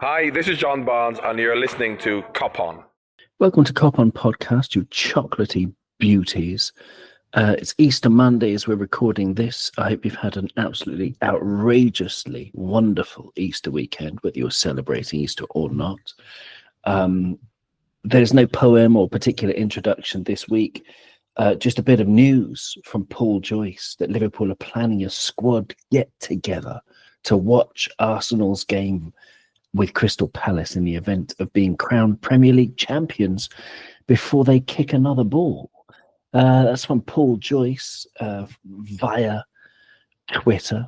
Hi, this is John Barnes, and you're listening to Kop On. Welcome to Kop On Podcast, you chocolatey beauties. It's Easter Monday as we're recording this. I hope you've had an absolutely outrageously wonderful Easter weekend, whether you're celebrating Easter or not. There's no poem or particular introduction this week. Just a bit of news from Paul Joyce that Liverpool are planning a squad get-together to watch Arsenal's game with Crystal Palace in the event of being crowned Premier League champions before they kick another ball. That's from Paul Joyce via Twitter.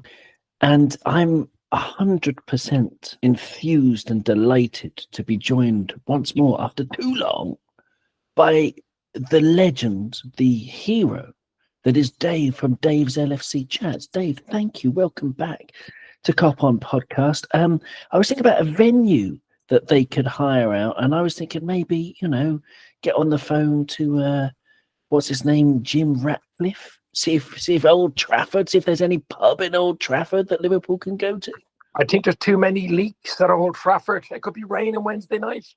And I'm 100% enthused and delighted to be joined once more after too long by the legend, the hero that is Dave from Dave's LFC Chats. Dave, thank you. Welcome back to Kop On Podcast. I was thinking about a venue that they could hire out, and I was thinking maybe, get on the phone to what's his name, Jim Ratcliffe. See if Old Trafford, see if there's any pub in Old Trafford that Liverpool can go to. I think there's too many leaks at Old Trafford. It could be raining Wednesday night.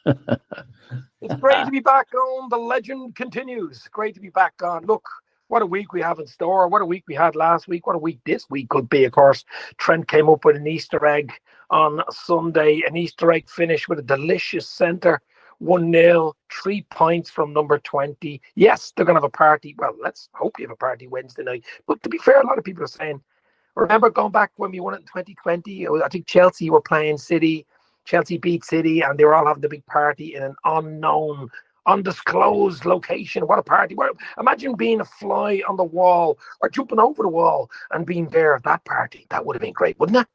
It's great to be back on. The legend continues. Great to be back on. Look, what a week we have in store. What a week we had last week. What a week this week could be, of course. Trent came up with an Easter egg on Sunday. An Easter egg finish with a delicious centre. 1-0, 3 points from number 20. Yes, they're going to have a party. Well, let's hope you have a party Wednesday night. But to be fair, a lot of people are saying, remember going back when we won it in 2020? I think Chelsea were playing City. Chelsea beat City, and they were all having the big party in an unknown, undisclosed location. What a party. Imagine being a fly on the wall or jumping over the wall and being there at that party. That would have been great, wouldn't it?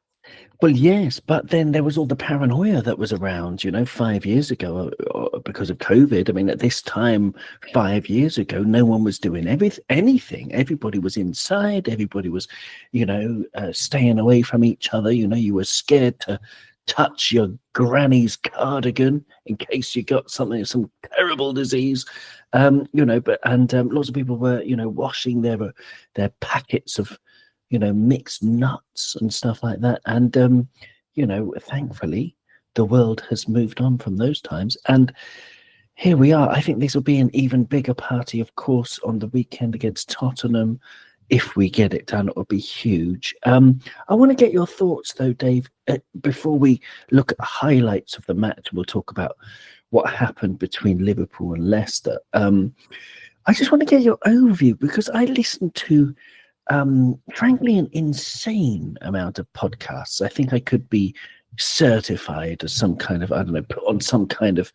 Well, yes, but then there was all the paranoia that was around, 5 years ago because of COVID. I mean, at this time, 5 years ago, no one was doing anything. Everybody was inside. Everybody was, staying away from each other. You were scared to touch your granny's cardigan in case you got some terrible disease. Lots of people were, washing their packets of mixed nuts and stuff like that. And, thankfully, the world has moved on from those times. And here we are. I think this will be an even bigger party, of course, on the weekend against Tottenham. If we get it done, it will be huge. I want to get your thoughts, though, Dave, before we look at the highlights of the match. We'll talk about what happened between Liverpool and Leicester. I just want to get your overview because I listened to frankly, an insane amount of podcasts. I think I could be certified as some kind of, put on some kind of,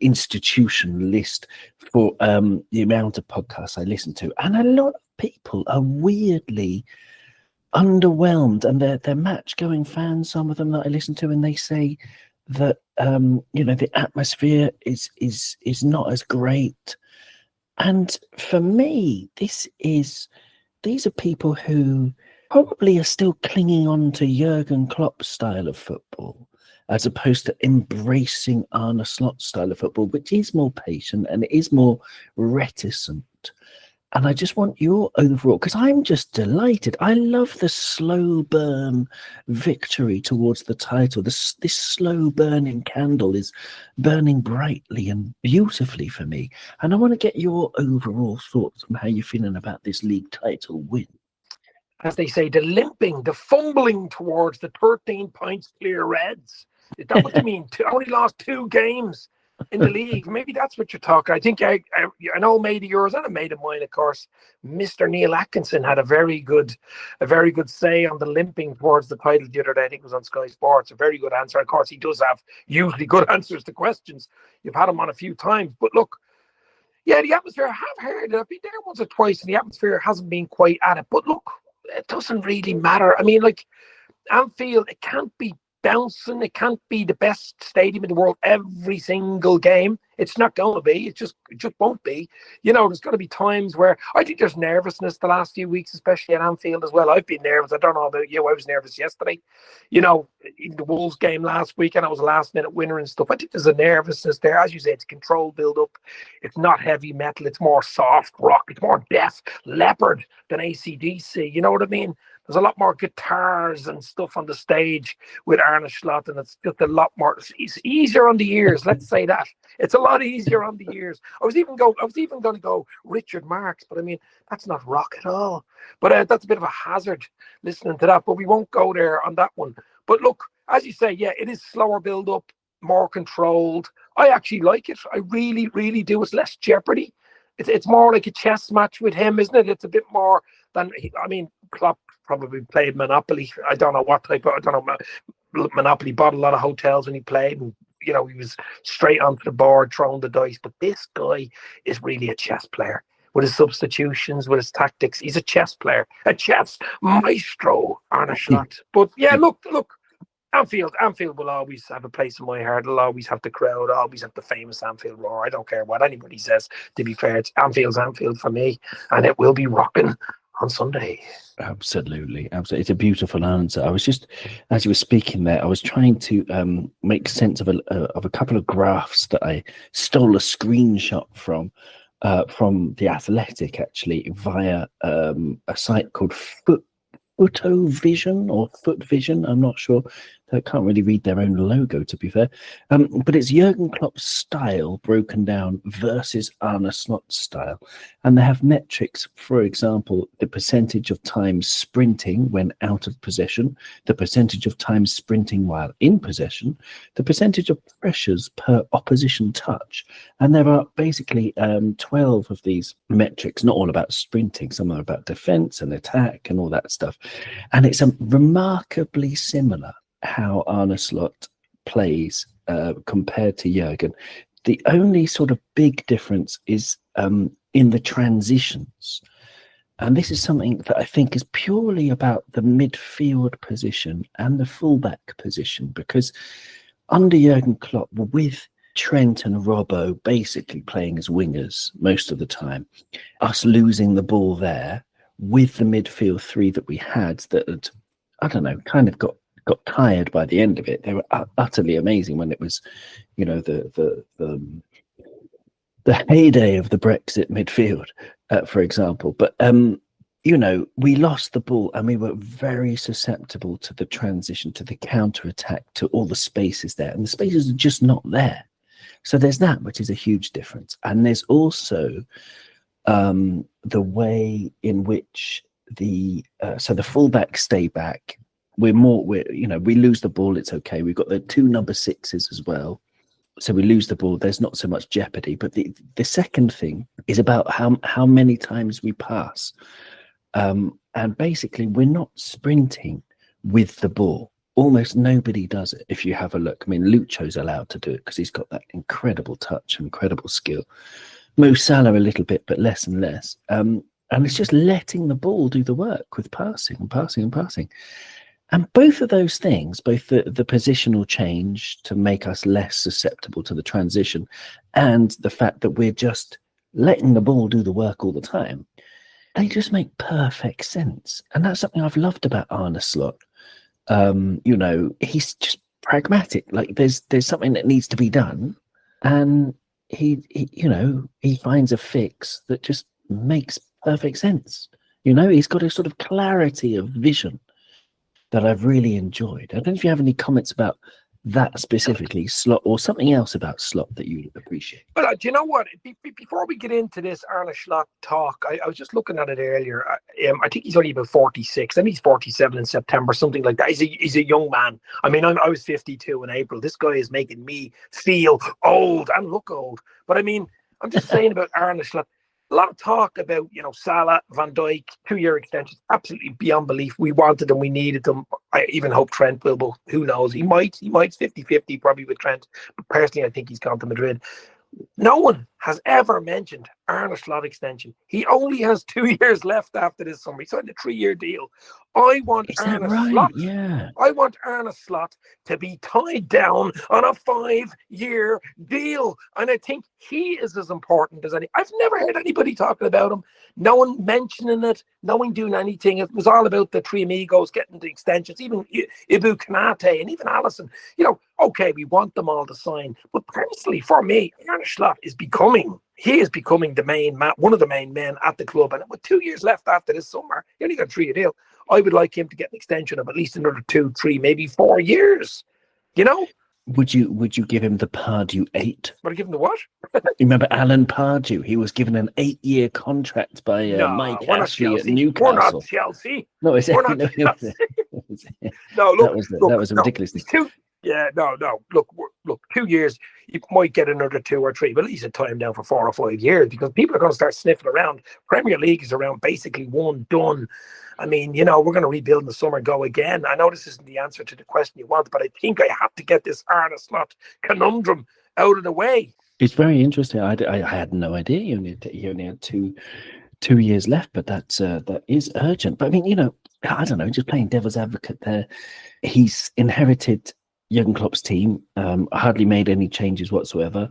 institution list for the amount of podcasts I listen to. And a lot of people are weirdly underwhelmed, and they're match-going fans, some of them that I listen to, and they say that, the atmosphere is not as great. And for me, these are people who probably are still clinging on to Jurgen Klopp's style of football, as opposed to embracing Arne Slot's style of football, which is more patient and it is more reticent. And I just want your overall, because I'm just delighted. I love the slow burn victory towards the title. This slow burning candle is burning brightly and beautifully for me. And I want to get your overall thoughts on how you're feeling about this league title win. As they say, the limping, the fumbling towards the 13 points clear Reds. Is that what you mean? Only lost 2 games in the league. Maybe that's what you're talking. I think I know mate of yours and a mate of mine, of course, Mr. Neil Atkinson had a very good say on the limping towards the title the other day. I think it was on Sky Sports. A very good answer. Of course, he does have usually good answers to questions. You've had him on a few times. But look, yeah, the atmosphere, I have heard it. I've been there once or twice and the atmosphere hasn't been quite at it. But look, it doesn't really matter. I mean, like, Anfield, it can't be bouncing. It can't be the best stadium in the world every single game. It's not going to be. It just won't be. There's going to be times where I think there's nervousness the last few weeks, especially at Anfield as well. I've been nervous. I don't know about you. I was nervous yesterday. In the Wolves game last week, and I was a last-minute winner and stuff. I think there's a nervousness there. As you say, it's control build-up. It's not heavy metal. It's more soft rock. It's more Def Leppard than AC/DC. You know what I mean? There's a lot more guitars and stuff on the stage with Arne Slot, and it's just a lot more. It's easier on the ears. Let's say that it's a lot easier on the ears. I was even going to go Richard Marx, but I mean that's not rock at all. But that's a bit of a hazard listening to that. But we won't go there on that one. But look, as you say, yeah, it is slower build up, more controlled. I actually like it. I really, really do. It's less jeopardy. It's more like a chess match with him, isn't it? It's a bit more than, I mean, Klopp probably played Monopoly. I don't know what type of, I don't know, Monopoly, bought a lot of hotels when he played, and he was straight onto the board throwing the dice. But this guy is really a chess player with his substitutions, with his tactics. He's a chess player, a chess maestro, Arne Slot. But yeah, look. Anfield will always have a place in my heart. It'll always have the crowd, always have the famous Anfield roar. I don't care what anybody says. To be fair, it's Anfield's Anfield for me, and it will be rocking on Sunday. Absolutely. It's a beautiful answer. I was just, as you were speaking there, I was trying to make sense of a couple of graphs that I stole a screenshot from The Athletic, actually, via a site called Foot Vision. I'm not sure. I can't really read their own logo, to be fair. But it's Jurgen Klopp's style broken down versus Arne Slot's style. And they have metrics, for example, the percentage of time sprinting when out of possession, the percentage of time sprinting while in possession, the percentage of pressures per opposition touch. And there are basically 12 of these metrics, not all about sprinting. Some are about defense and attack and all that stuff. And it's remarkably similar how Arne Slot plays compared to Jurgen. The only sort of big difference is in the transitions. And this is something that I think is purely about the midfield position and the fullback position, because under Jurgen Klopp, with Trent and Robbo basically playing as wingers most of the time, us losing the ball there with the midfield three that we had that had, I don't know, kind of got tired by the end of it. They were utterly amazing when it was, the heyday of the Brexit midfield, for example. But we lost the ball and we were very susceptible to the transition, to the counter attack, to all the spaces there, and the spaces are just not there. So there's that, which is a huge difference. And there's also the way in which the fullbacks stay back. We lose the ball, it's okay. We've got the two number sixes as well. So we lose the ball, there's not so much jeopardy. But the second thing is about how many times we pass. And basically, we're not sprinting with the ball. Almost nobody does it, if you have a look. I mean, Lucho's allowed to do it because he's got that incredible touch and incredible skill. Mo Salah a little bit, but less and less. And it's just letting the ball do the work with passing and passing and passing. And both of those things, both the positional change to make us less susceptible to the transition and the fact that we're just letting the ball do the work all the time, they just make perfect sense. And that's something I've loved about Arne Slot. He's just pragmatic. Like there's something that needs to be done, and he finds a fix that just makes perfect sense. He's got a sort of clarity of vision that I've really enjoyed. I don't know if you have any comments about that specifically, Slot, or something else about Slot that you appreciate. Well, do you know what? Before we get into this Arne Slot talk, I was just looking at it earlier. I think he's only about 46. I think he's 47 in September, something like that. He's a young man. I mean, I was 52 in April. This guy is making me feel old and look old. But I mean, I'm just saying about Arne Slot. A lot of talk about, Salah, Van Dijk, 2-year extensions, absolutely beyond belief. We wanted them, we needed them. I even hope Trent will, but who knows? He might 50-50 probably with Trent. But personally, I think he's gone to Madrid. No one has ever mentioned Arne Slot extension. He only has 2 years left after this summer. He signed a 3-year deal. I want Arne Slot. Yeah. I want Arne Slot to be tied down on a 5-year deal. And I think he is as important as any. I've never heard anybody talking about him. No one mentioning it. No one doing anything. It was all about the three amigos getting the extensions. Even Ibu Kanate and even Allison. Okay, we want them all to sign. But personally, for me, Arne Slot is becoming the main man, one of the main men at the club. And with 2 years left after this summer, he only got a 3-year deal. I would like him to get an extension of at least another 2, 3, maybe 4 years. You know? Would you give him the Pardew 8? Would I give him the what? You remember Alan Pardew? He was given an 8-year contract by Mike we're not Ashley at Chelsea. Newcastle. We're not Chelsea. No, it's We're not no, Chelsea. No, look, that was a ridiculous thing. Look, 2 years, you might get another 2 or 3, but at least a time down for 4 or 5 years, because people are going to start sniffing around. Premier League is around basically one done. I mean, you know, we're going to rebuild in the summer, go again. I know this isn't the answer to the question you want, but I think I have to get this Arne Slot conundrum out of the way. It's very interesting. I had no idea you only had two years left, but that is urgent. But I mean, you know, I don't know, just playing devil's advocate there. He's inherited Jurgen Klopp's team, hardly made any changes whatsoever,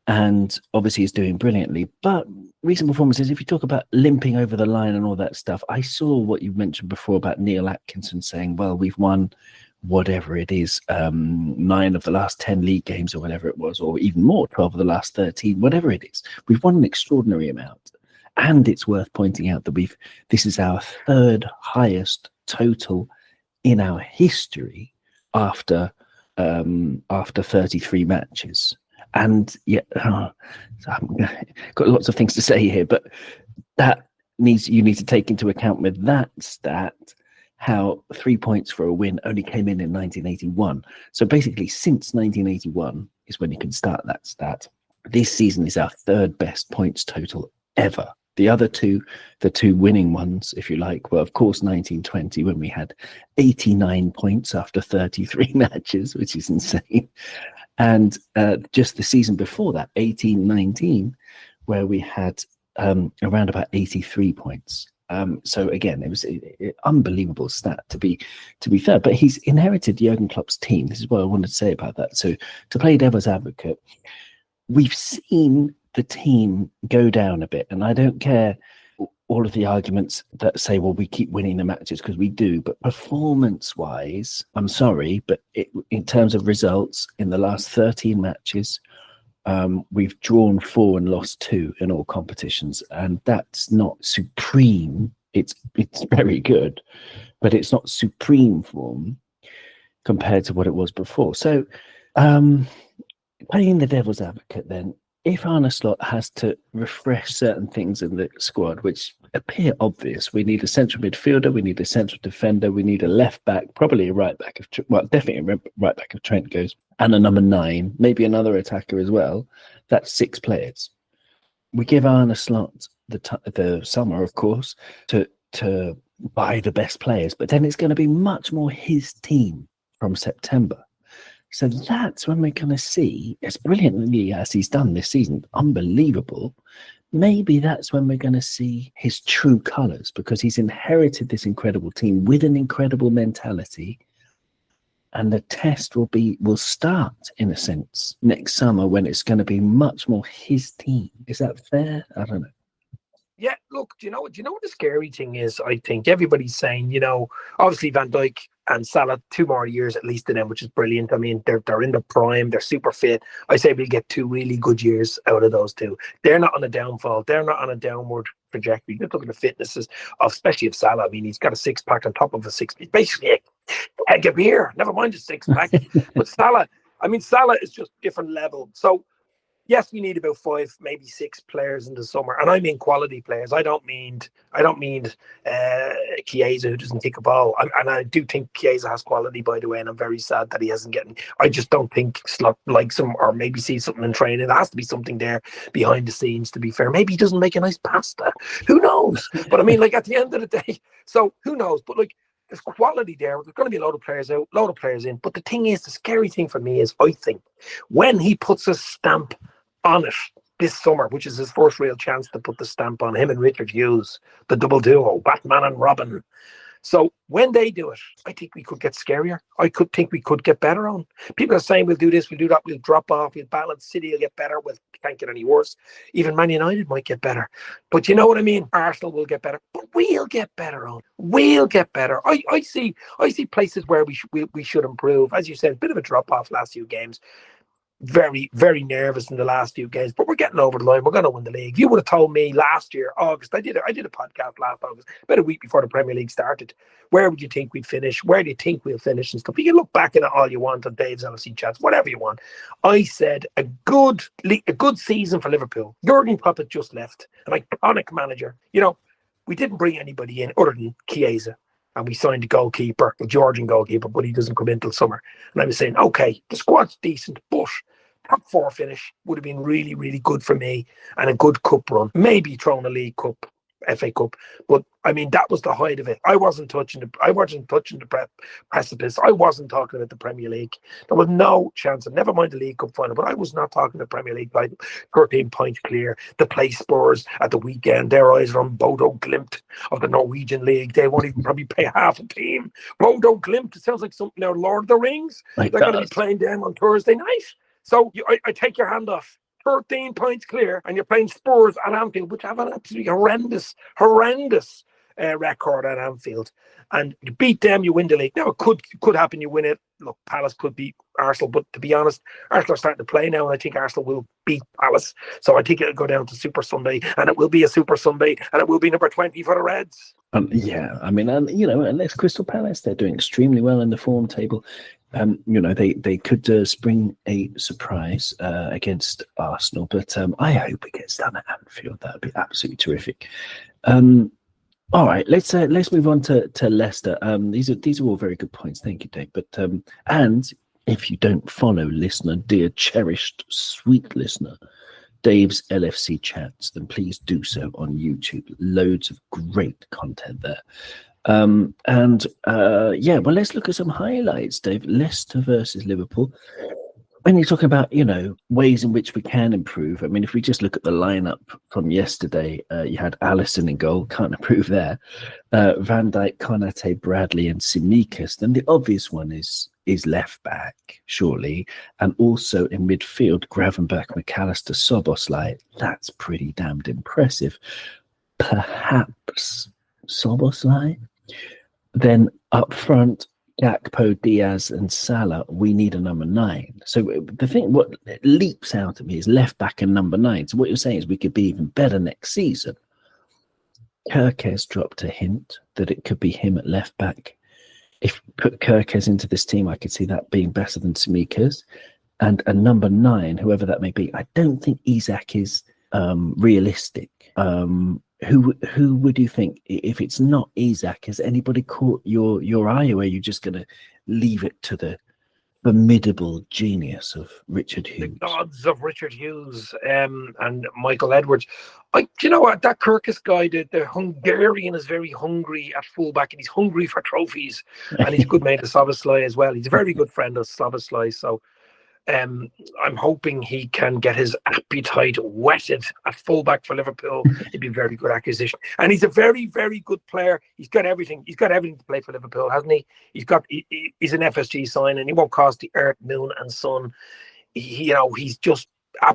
and obviously is doing brilliantly. But recent performances, if you talk about limping over the line and all that stuff, I saw what you mentioned before about Neil Atkinson saying, well, we've won whatever it is, 9 of the last 10 league games or whatever it was, or even more, 12 of the last 13, whatever it is. We've won an extraordinary amount. And it's worth pointing out that this is our 3rd highest total in our history after 33 matches. And yet, I've got lots of things to say here, but you need to take into account with that stat how 3 points for a win only came in 1981. So basically, since 1981 is when you can start that stat. This season is our 3rd best points total ever. The other two, the 2 winning ones, if you like, were, of course, 1920, when we had 89 points after 33 matches, which is insane. And just the season before that, 18-19, where we had around about 83 points. So again, it was an unbelievable stat to be fair. But he's inherited Jurgen Klopp's team. This is what I wanted to say about that. So to play devil's advocate, we've seen the team go down a bit, and I don't care all of the arguments that say, well, we keep winning the matches, because we do, but performance-wise, I'm sorry, but in terms of results, in the last 13 matches, we've drawn 4 and lost 2 in all competitions, and that's not supreme. It's very good, but it's not supreme form compared to what it was before. So playing the devil's advocate then, if Arne Slot has to refresh certain things in the squad, which appear obvious, we need a central midfielder, we need a central defender, we need a left back, probably a right back, definitely a right back if Trent goes, and a number 9, maybe another attacker as well. That's 6 players. We give Arne Slot the summer, of course, to buy the best players, but then it's going to be much more his team from September. So that's when we're going to see, as brilliantly as he's done this season, unbelievable, maybe that's when we're going to see his true colours, because he's inherited this incredible team with an incredible mentality. And the test will start, in a sense, next summer, when it's going to be much more his team. Is that fair? I don't know. Yeah, look, do you know what the scary thing is? I think everybody's saying, you know, obviously Van Dijk and Salah, 2 more years at least to them, which is brilliant. I mean, they're in the prime, they're super fit. I say we'll get 2 really good years out of those 2. They're not on a downfall. They're not on a downward trajectory. Just look at the fitnesses, especially of Salah. I mean, he's got a 6-pack on top of a 6. He's basically a keg of beer. Never mind a 6-pack. But Salah is just different level. So yes, we need about 5, maybe 6 players in the summer, and I mean quality players. I don't mean Chiesa, who doesn't kick a ball. And I do think Chiesa has quality, by the way, and I'm very sad that he hasn't getting. I just don't think Slot likes him, or maybe sees something in training. There has to be something there behind the scenes. To be fair, maybe he doesn't make a nice pasta. Who knows? But I mean, like, at the end of the day, so who knows? But like, there's quality there. There's going to be a load of players out, a load of players in. But the thing is, the scary thing for me is, I think, when he puts a stamp on it this summer, which is his first real chance to put the stamp on him and Richard Hughes, the double duo, Batman and Robin. So when they do it, I think we could get scarier. I could think we could get better on. People are saying we'll do this, we'll do that, we'll drop off, we'll balance. City will get better, we can't get any worse. Even Man United might get better. But you know what I mean? Arsenal will get better, but we'll get better on. We'll get better. I see places where we should improve. As you said, a bit of a drop off last few games. very, very nervous in the last few games, but we're getting over the line. We're going to win the league. If you would have told me last year, August, I did a podcast last August, about a week before the Premier League started. Where would you think we'd finish? Where do you think we'll finish and stuff? You can look back at it all you want on Dave's LFC chats, whatever you want. I said a good season for Liverpool. Jurgen Klopp had just left, an iconic manager. You know, we didn't bring anybody in other than Chiesa. And we signed a goalkeeper, a Georgian goalkeeper, but he doesn't come in till summer. And I was saying, okay, the squad's decent, but top 4 finish would have been really, really good for me, and a good cup run. Maybe throwing a League Cup, FA Cup, but I mean that was the height of it. I wasn't touching the precipice. I wasn't talking about the Premier League. There was no chance. And never mind the League Cup final, but I was not talking the Premier League. Like 13 points clear. The play Spurs at the weekend. Their eyes are on Bodo Glimt of the Norwegian League. They won't even probably pay half a team. Bodo Glimt. It sounds like something now. Lord of the Rings. They're going to be playing them on Thursday night. So I take your hand off. 13 points clear, and you're playing Spurs at Anfield, which have an absolutely horrendous record at Anfield. And you beat them, you win the league. Now, it could happen, you win it. Look, Palace could beat Arsenal, but to be honest, Arsenal are starting to play now, and I think Arsenal will beat Palace. So I think it'll go down to Super Sunday, and it will be a Super Sunday, and it will be number 20 for the Reds. Yeah, I mean, and it's Crystal Palace. They're doing extremely well in the form table. They could spring a surprise against Arsenal, but I hope it gets done at Anfield. That would be absolutely terrific. All right, let's move on to Leicester. These are all very good points. Thank you, Dave. But and if you don't follow, listener, dear cherished sweet listener, Dave's LFC chats, then please do so on YouTube. Loads of great content there. Well, let's look at some highlights, Dave. Leicester versus Liverpool. When you're talking about, ways in which we can improve, I mean, if we just look at the lineup from yesterday, you had Alisson in goal, can't improve there. Van Dijk, Konate, Bradley, and Tsimikas. Then the obvious one is left back, surely, and also in midfield, Gravenberch, McAllister, Szoboszlai. That's pretty damned impressive. Perhaps Szoboszlai. Then up front, Gakpo, Diaz, and Salah. We need a number 9. So the thing, what leaps out at me is left back and number 9. So what you're saying is we could be even better next season. Kirkes dropped a hint that it could be him at left back. If you put Kirkes into this team, I could see that being better than Tsimikas. And a number 9, whoever that may be, I don't think Isak is realistic. Who would you think, if it's not Isak, has anybody caught your eye, or are you just going to leave it to the formidable genius of Richard Hughes? The gods of Richard Hughes and Michael Edwards. You know what, that Kirkes guy, the Hungarian, is very hungry at fullback, and he's hungry for trophies, and he's a good mate of Szoboszlai as well. He's a very good friend of Szoboszlai, so I'm hoping he can get his appetite whetted at fullback for Liverpool. It'd be a very good acquisition, and he's a very, very good player. He's got everything. He's got everything to play for Liverpool, hasn't he? He's an FSG sign, and he won't cost the earth, moon, and sun. He's just I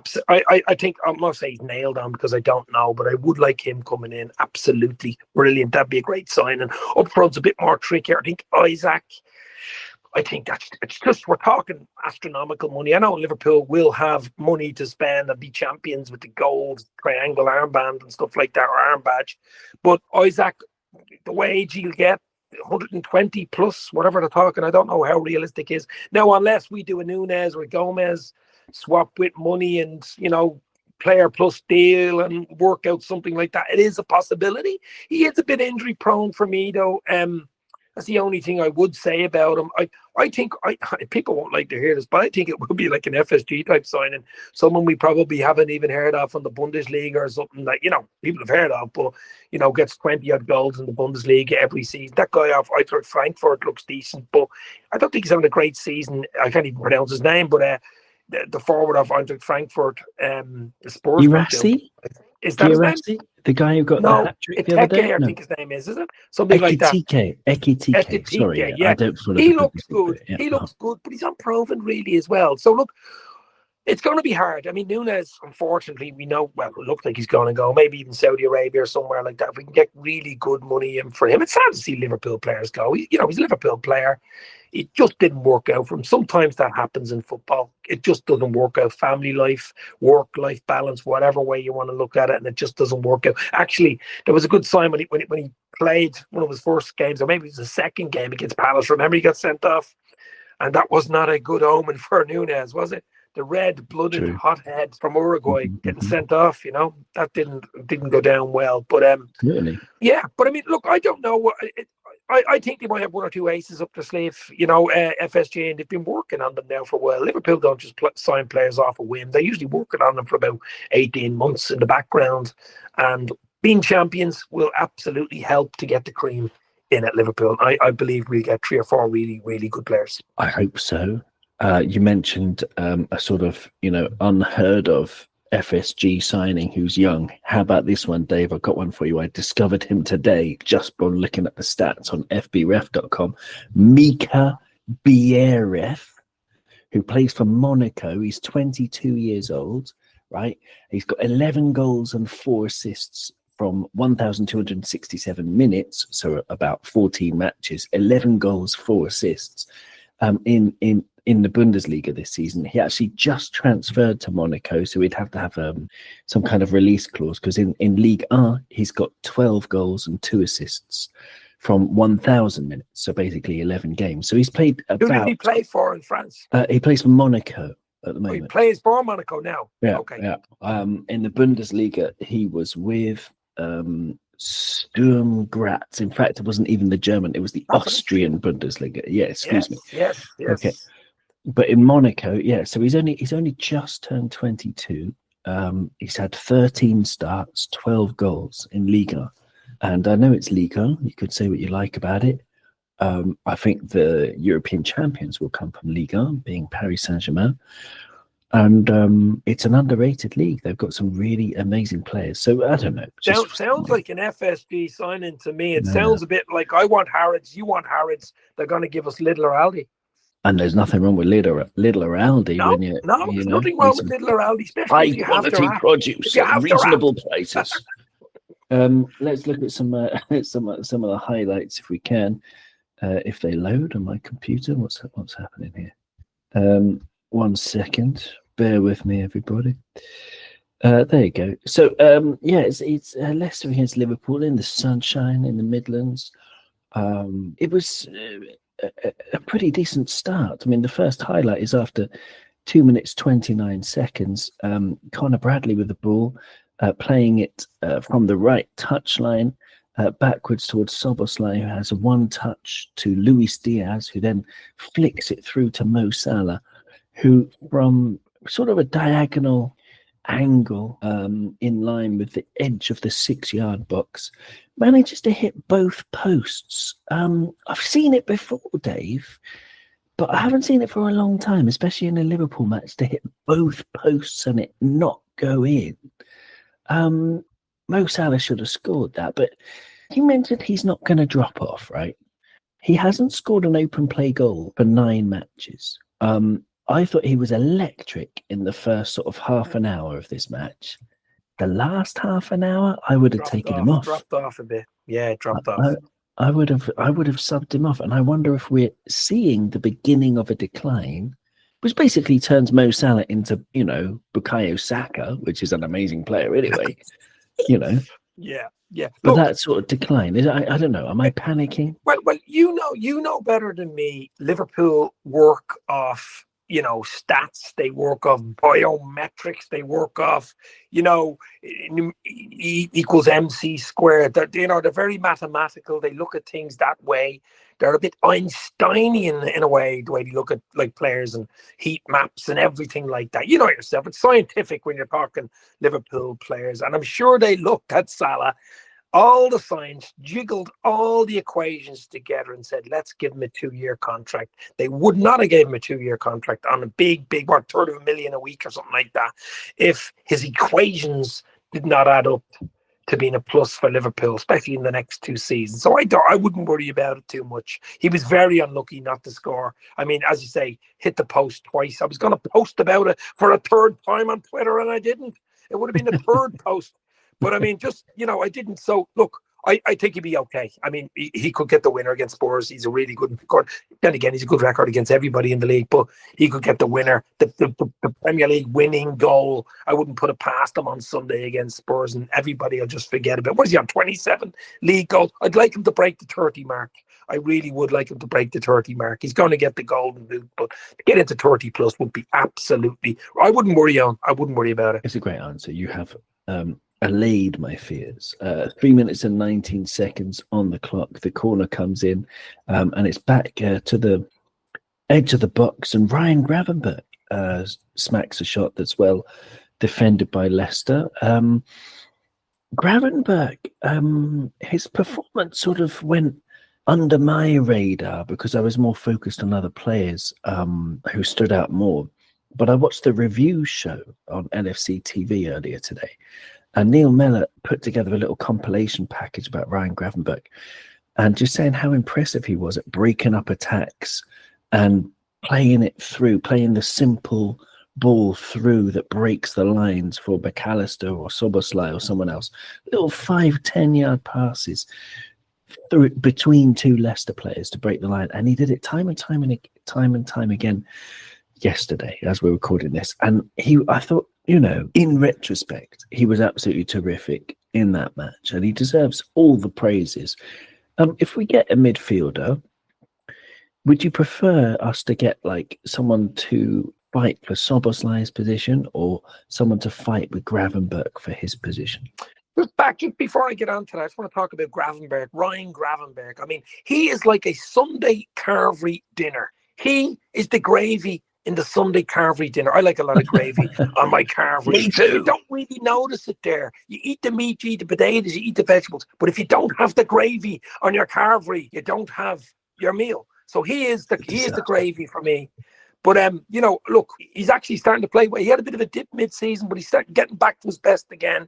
think, I'm not saying he's nailed on because I don't know, but I would like him coming in. Absolutely brilliant. That'd be a great sign. And up front's a bit more trickier. I think Isak. I think it's just, we're talking astronomical money. I know Liverpool will have money to spend and be champions with the gold triangle armband and stuff like that, or arm badge. But Isak, the wage he'll get, 120 plus, whatever they're talking, I don't know how realistic it is. Now, unless we do a Nunes or Gomez swap with money and, player plus deal and work out something like that, it is a possibility. He is a bit injury prone for me, though. That's the only thing I would say about him. I think people won't like to hear this, but I think it will be like an FSG type signing, someone we probably haven't even heard of from the Bundesliga or something that people have heard of, but gets 20 odd goals in the Bundesliga every season. That guy off Eintracht Frankfurt looks decent, but I don't think he's having a great season. I can't even pronounce his name, but the forward of Eintracht Frankfurt, the Spurs. Urasi? Is that his name? The guy who got the hat-trick the other day? I think his name is it? Something like that. Ekitike. Sorry, yeah. I don't follow. He looks good. He looks good, but he's unproven really as well. So look, It's going to be hard. I mean, Nunes, unfortunately, we know, well, it looks like he's going to go, maybe even Saudi Arabia or somewhere like that. If we can get really good money in for him, it's sad to see Liverpool players go. He's a Liverpool player. It just didn't work out for him. Sometimes that happens in football. It just doesn't work out. Family life, work-life balance, whatever way you want to look at it, and it just doesn't work out. Actually, there was a good sign when he played one of his first games, or maybe it was the second game against Palace. Remember, he got sent off, and that was not a good omen for Nunes, was it? The red-blooded hothead from Uruguay getting sent off, that didn't go down well. But really, yeah. But I mean, look, I don't know. I think they might have one or two aces up their sleeve, FSG, and they've been working on them now for a while. Liverpool don't just sign players off a whim. They're usually working on them for about 18 months in the background. And being champions will absolutely help to get the cream in at Liverpool. I believe we'll get 3 or 4 really, really good players. I hope so. You mentioned a sort of, unheard of FSG signing who's young. How about this one, Dave? I've got one for you. I discovered him today just by looking at the stats on fbref.com. Mika Bieref, who plays for Monaco. He's 22 years old, right? He's got 11 goals and 4 assists from 1,267 minutes, so about 14 matches, 11 goals, 4 assists. In the Bundesliga this season. He actually just transferred to Monaco, so he'd have to have some kind of release clause, because in Ligue 1, he's got 12 goals and 2 assists from 1,000 minutes, so basically 11 games. So he's played about... Who did he play for in France? He plays for Monaco at the moment. He plays for Monaco now? Yeah, okay. Yeah. In the Bundesliga, he was with... Sturm Graz. In fact, it wasn't even the German, it was the Austrian Bundesliga. Yeah, excuse me. Yes. Okay. But in Monaco, yeah, so he's only just turned 22. He's had 13 starts, 12 goals in Liga. And I know it's Liga, you could say what you like about it. I think the European champions will come from Liga, being Paris Saint-Germain. And it's an underrated league. They've got some really amazing players. So I don't know. Sounds like an FSG signing to me. It sounds a bit like I want Harrods, you want Harrods. They're going to give us Lidl or Aldi. And there's nothing wrong with Lidl or Aldi. No, there's nothing wrong with Lidl or Aldi, especially if you have quality produce at reasonable prices. Let's look at some of the highlights if we can, if they load on my computer. What's happening here? 1 second. Bear with me, everybody. There you go. So it's Leicester against Liverpool in the sunshine in the Midlands. It was a pretty decent start. I mean, the first highlight is after 2 minutes 29 seconds. Connor Bradley with the ball, playing it from the right touchline backwards towards Szoboszlai, who has a one touch to Luis Diaz, who then flicks it through to Mo Salah, who from sort of a diagonal angle in line with the edge of the 6-yard box manages to hit both posts. I've seen it before, Dave, but I haven't seen it for a long time, especially in a Liverpool match, to hit both posts and it not go in. Mo Salah should have scored that, but you mentioned he's not going to drop off, right? He hasn't scored an open play goal for 9 matches. I thought he was electric in the first sort of half an hour of this match. The last half an hour, I would have taken him off. Dropped off a bit. Yeah, dropped off. I would have subbed him off, and I wonder if we're seeing the beginning of a decline, which basically turns Mo Salah into, Bukayo Saka, which is an amazing player anyway. Yeah. But that sort of decline is, I don't know. Am I panicking? Well, you know better than me. Liverpool work off, stats. They work off biometrics. They work off, equals MC squared. They're very mathematical. They look at things that way. They're a bit Einsteinian in a way, the way they look at like players and heat maps and everything like that. You know yourself, it's scientific when you're talking Liverpool players. And I'm sure they looked at Salah, all the science, jiggled all the equations together and said, let's give him a 2-year contract. They would not have gave him a 2-year contract on a big, $350,000 a week or something like that if his equations did not add up to being a plus for Liverpool, especially in the next 2 seasons. So I wouldn't worry about it too much. He was very unlucky not to score. I mean, as you say, hit the post twice. I was going to post about it for a third time on Twitter, and I didn't. It would have been a third post. But I mean, just, I didn't. So look, I think he'd be okay. I mean, he could get the winner against Spurs. He's a really good record. Then again, he's a good record against everybody in the league, but he could get the winner, the Premier League winning goal. I wouldn't put it past him on Sunday against Spurs, and everybody will just forget about it. What is he on, 27 league goals? I'd like him to break the 30 mark. I really would like him to break the 30 mark. He's going to get the golden boot, but to get into 30 plus would be absolutely... I wouldn't worry about it. It's a great answer. You have... allayed my fears. 3 minutes and 19 seconds on the clock. The corner comes in, and it's back to the edge of the box, and Ryan Gravenberch smacks a shot that's well defended by Leicester. Gravenberch, his performance sort of went under my radar because I was more focused on other players who stood out more. But I watched the review show on LFC TV earlier today, and Neil Mellor put together a little compilation package about Ryan Gravenberch and just saying how impressive he was at breaking up attacks and playing it through, playing the simple ball through that breaks the lines for McAllister or Szoboszlai or someone else. Little 5-10 yard passes through between two Leicester players to break the line. And he did it time and time again yesterday as we're recording this. And I thought, in retrospect, he was absolutely terrific in that match, and he deserves all the praises. If we get a midfielder, would you prefer us to get like someone to fight for Szoboszlai's position or someone to fight with Gravenberch for his position? Just before I get on to that, I just want to talk about Gravenberch, Ryan Gravenberch. I mean, he is like a Sunday carvery dinner. He is the gravy in the Sunday carvery dinner. I like a lot of gravy on my carvery. Me too. You don't really notice it there. You eat the meat, you eat the potatoes, you eat the vegetables. But if you don't have the gravy on your carvery, you don't have your meal. So he is the gravy for me. But look, he's actually starting to play well. He had a bit of a dip mid-season, but he's starting getting back to his best again,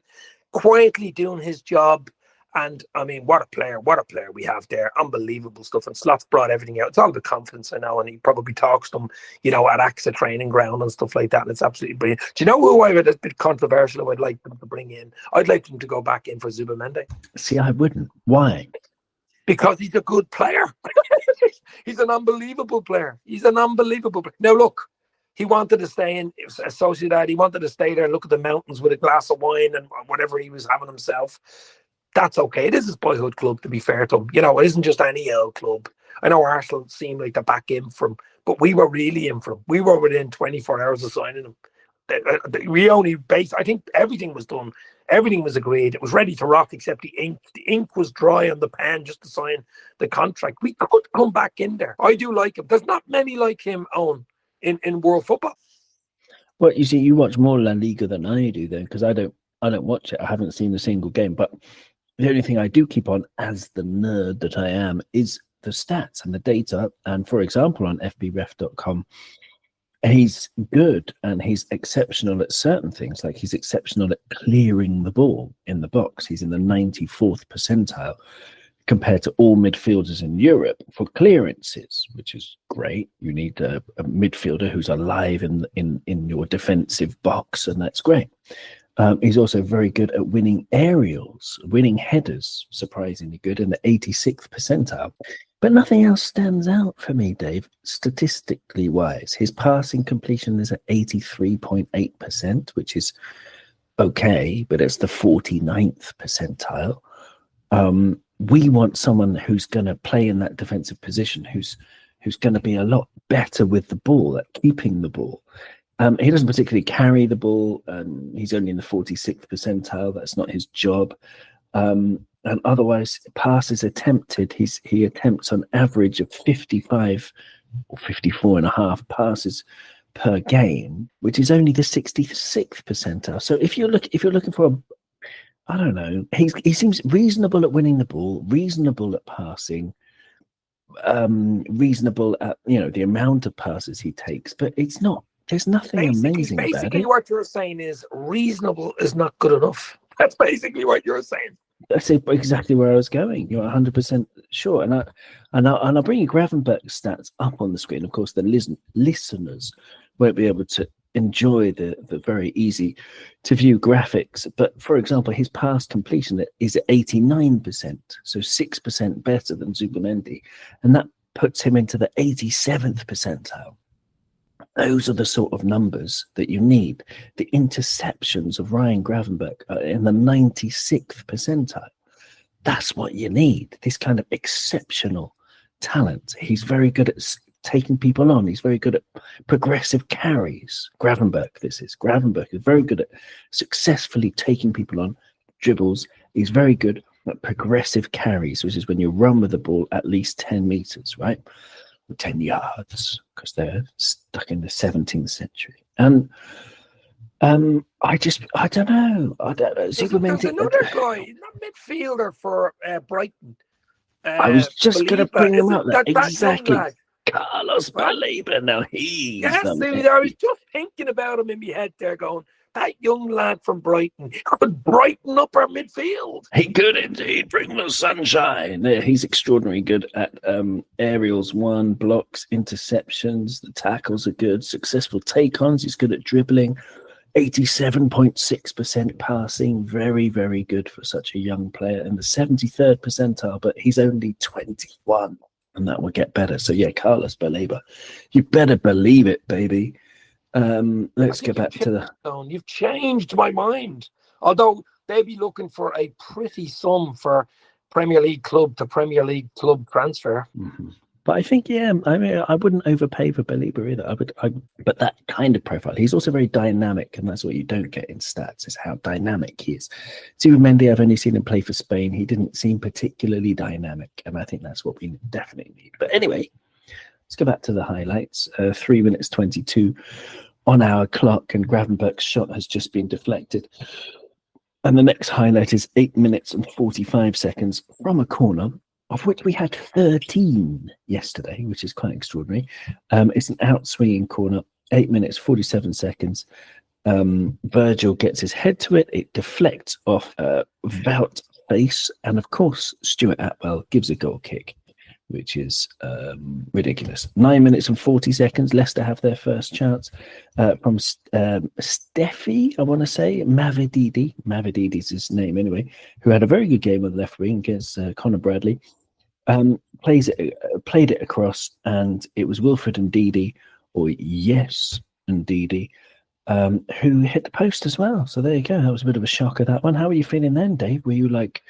quietly doing his job. And I mean, what a player we have there. Unbelievable stuff. And Slot's brought everything out. It's all about confidence, I know. And he probably talks to them, at AXA training ground and stuff like that. And it's absolutely brilliant. Do you know who I would, a bit controversial, who I'd like them to bring in? I'd like them to go back in for Zubimende. See, I wouldn't. Why? Because he's a good player. He's an unbelievable player. Now, look, he wanted to stay in Sociedad. He wanted to stay there and look at the mountains with a glass of wine and whatever he was having himself. That's okay. It is his boyhood club, to be fair to him. It isn't just any old club. I know Arsenal seemed like they're back in for him, but we were really in for him. We were within 24 hours of signing him. I think everything was done. Everything was agreed. It was ready to rock except the ink. The ink was dry on the pen just to sign the contract. We could come back in there. I do like him. There's not many like him in world football. Well, you see, you watch more La Liga than I do then, because I don't watch it. I haven't seen a single game, but the only thing I do keep on, as the nerd that I am, is the stats and the data. And for example, on fbref.com, he's good and he's exceptional at certain things. Like he's exceptional at clearing the ball in the box. He's in the 94th percentile compared to all midfielders in Europe for clearances, which is great. You need a midfielder who's alive in your defensive box, and that's great. He's also very good at winning aerials, winning headers, surprisingly good in the 86th percentile. But nothing else stands out for me, Dave, statistically wise. His passing completion is at 83.8%, which is okay, but it's the 49th percentile. We want someone who's going to play in that defensive position, who's going to be a lot better with the ball, at keeping the ball. He doesn't particularly carry the ball, and he's only in the 46th percentile. That's not his job. And otherwise, passes attempted, he attempts on average of 55 or 54.5 passes per game, which is only the 66th percentile. So if you're looking for I don't know, he seems reasonable at winning the ball, reasonable at passing, reasonable at the amount of passes he takes, but it's not. There's nothing amazing about it. Basically, what you're saying is reasonable is not good enough. That's basically what you're saying. That's exactly where I was going. You're 100% sure. And I'll bring you Gravenberg's stats up on the screen. Of course, the listeners won't be able to enjoy the very easy to view graphics. But for example, his pass completion is at 89%, so 6% better than Zubimendi. And that puts him into the 87th percentile. Those are the sort of numbers that you need. The interceptions of Ryan Gravenberch are in the 96th percentile. That's what you need, this kind of exceptional talent. He's very good at taking people on. He's very good at progressive carries. Gravenberch is very good at successfully taking people on, dribbles. He's very good at progressive carries, which is when you run with the ball at least 10 meters, right? 10 yards, because they're stuck in the 17th century. And I don't know. There's another guy, not midfielder for Brighton. I was just going to bring him up there. Exactly. That Carlos Baleba. Now he's I was just thinking about him in my head there, going, that young lad from Brighton could brighten up our midfield. He could indeed bring the sunshine. He's extraordinarily good at aerials, blocks, interceptions. The tackles are good. Successful take-ons. He's good at dribbling. 87.6% passing. Very, very good for such a young player. In the 73rd percentile, but he's only 21. And that will get better. So yeah, Carlos Baleba. You better believe it, baby. Let's get back to the. You've changed my mind. Although they'd be looking for a pretty sum for Premier League club to Premier League club transfer. Mm-hmm. But I think, I wouldn't overpay for Baleba either. But that kind of profile. He's also very dynamic, and that's what you don't get in stats, is how dynamic he is. Zubimendi, I've only seen him play for Spain. He didn't seem particularly dynamic, and I think that's what we definitely need. But anyway, let's go back to the highlights. 3 minutes 22 on our clock, and Gravenberch's shot has just been deflected. And the next highlight is 8 minutes and 45 seconds from a corner, of which we had 13 yesterday, which is quite extraordinary. It's an out-swinging corner, 8 minutes, 47 seconds. Virgil gets his head to it. It deflects off Wout face. And of course, Stuart Atwell gives a goal kick, which is ridiculous. 9 minutes and 40 seconds. Leicester have their first chance from Steffi, I want to say. Mavididi is his name anyway, who had a very good game on the left wing against Conor Bradley. Played it across, and it was Wilfred Ndidi, or Yes Ndidi, who hit the post as well. So there you go. That was a bit of a shocker, that one. How were you feeling then, Dave? Were you like,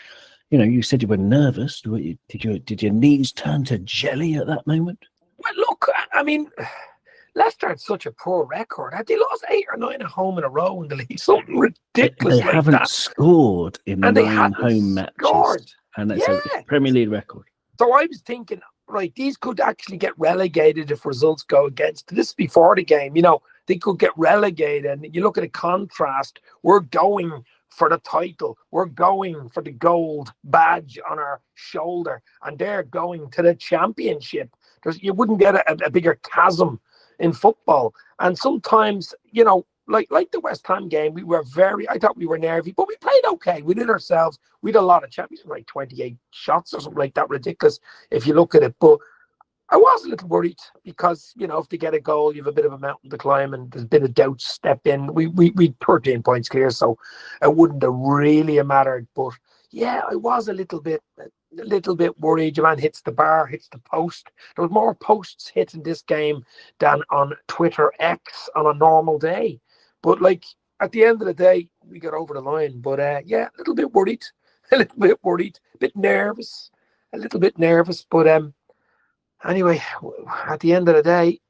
you said you were nervous. Did your knees turn to jelly at that moment? Well, look, I mean, Leicester had such a poor record. Had they lost 8 or 9 at home in a row in the league? Something ridiculous. They haven't scored in 9 home matches. Scored. And that's a Premier League record. So I was thinking, right, these could actually get relegated if results go against. This is before the game, they could get relegated. And you look at a contrast, we're going for the title. We're going for the gold badge on our shoulder, and they're going to the championship. You wouldn't get a bigger chasm in football. And sometimes, like the West Ham game, I thought we were nervy, but we played okay within ourselves. We had a lot of chances, like 28 shots or something like that, ridiculous if you look at it. But I was a little worried because, if they get a goal, you have a bit of a mountain to climb, and there's a bit of doubt step in. We 13 points clear, so it wouldn't have really mattered. But yeah, I was a little bit worried. Your man hits the bar, hits the post. There was more posts hit in this game than on Twitter X on a normal day. But at the end of the day, we got over the line. But a little bit worried, a bit nervous, But anyway, at the end of the day,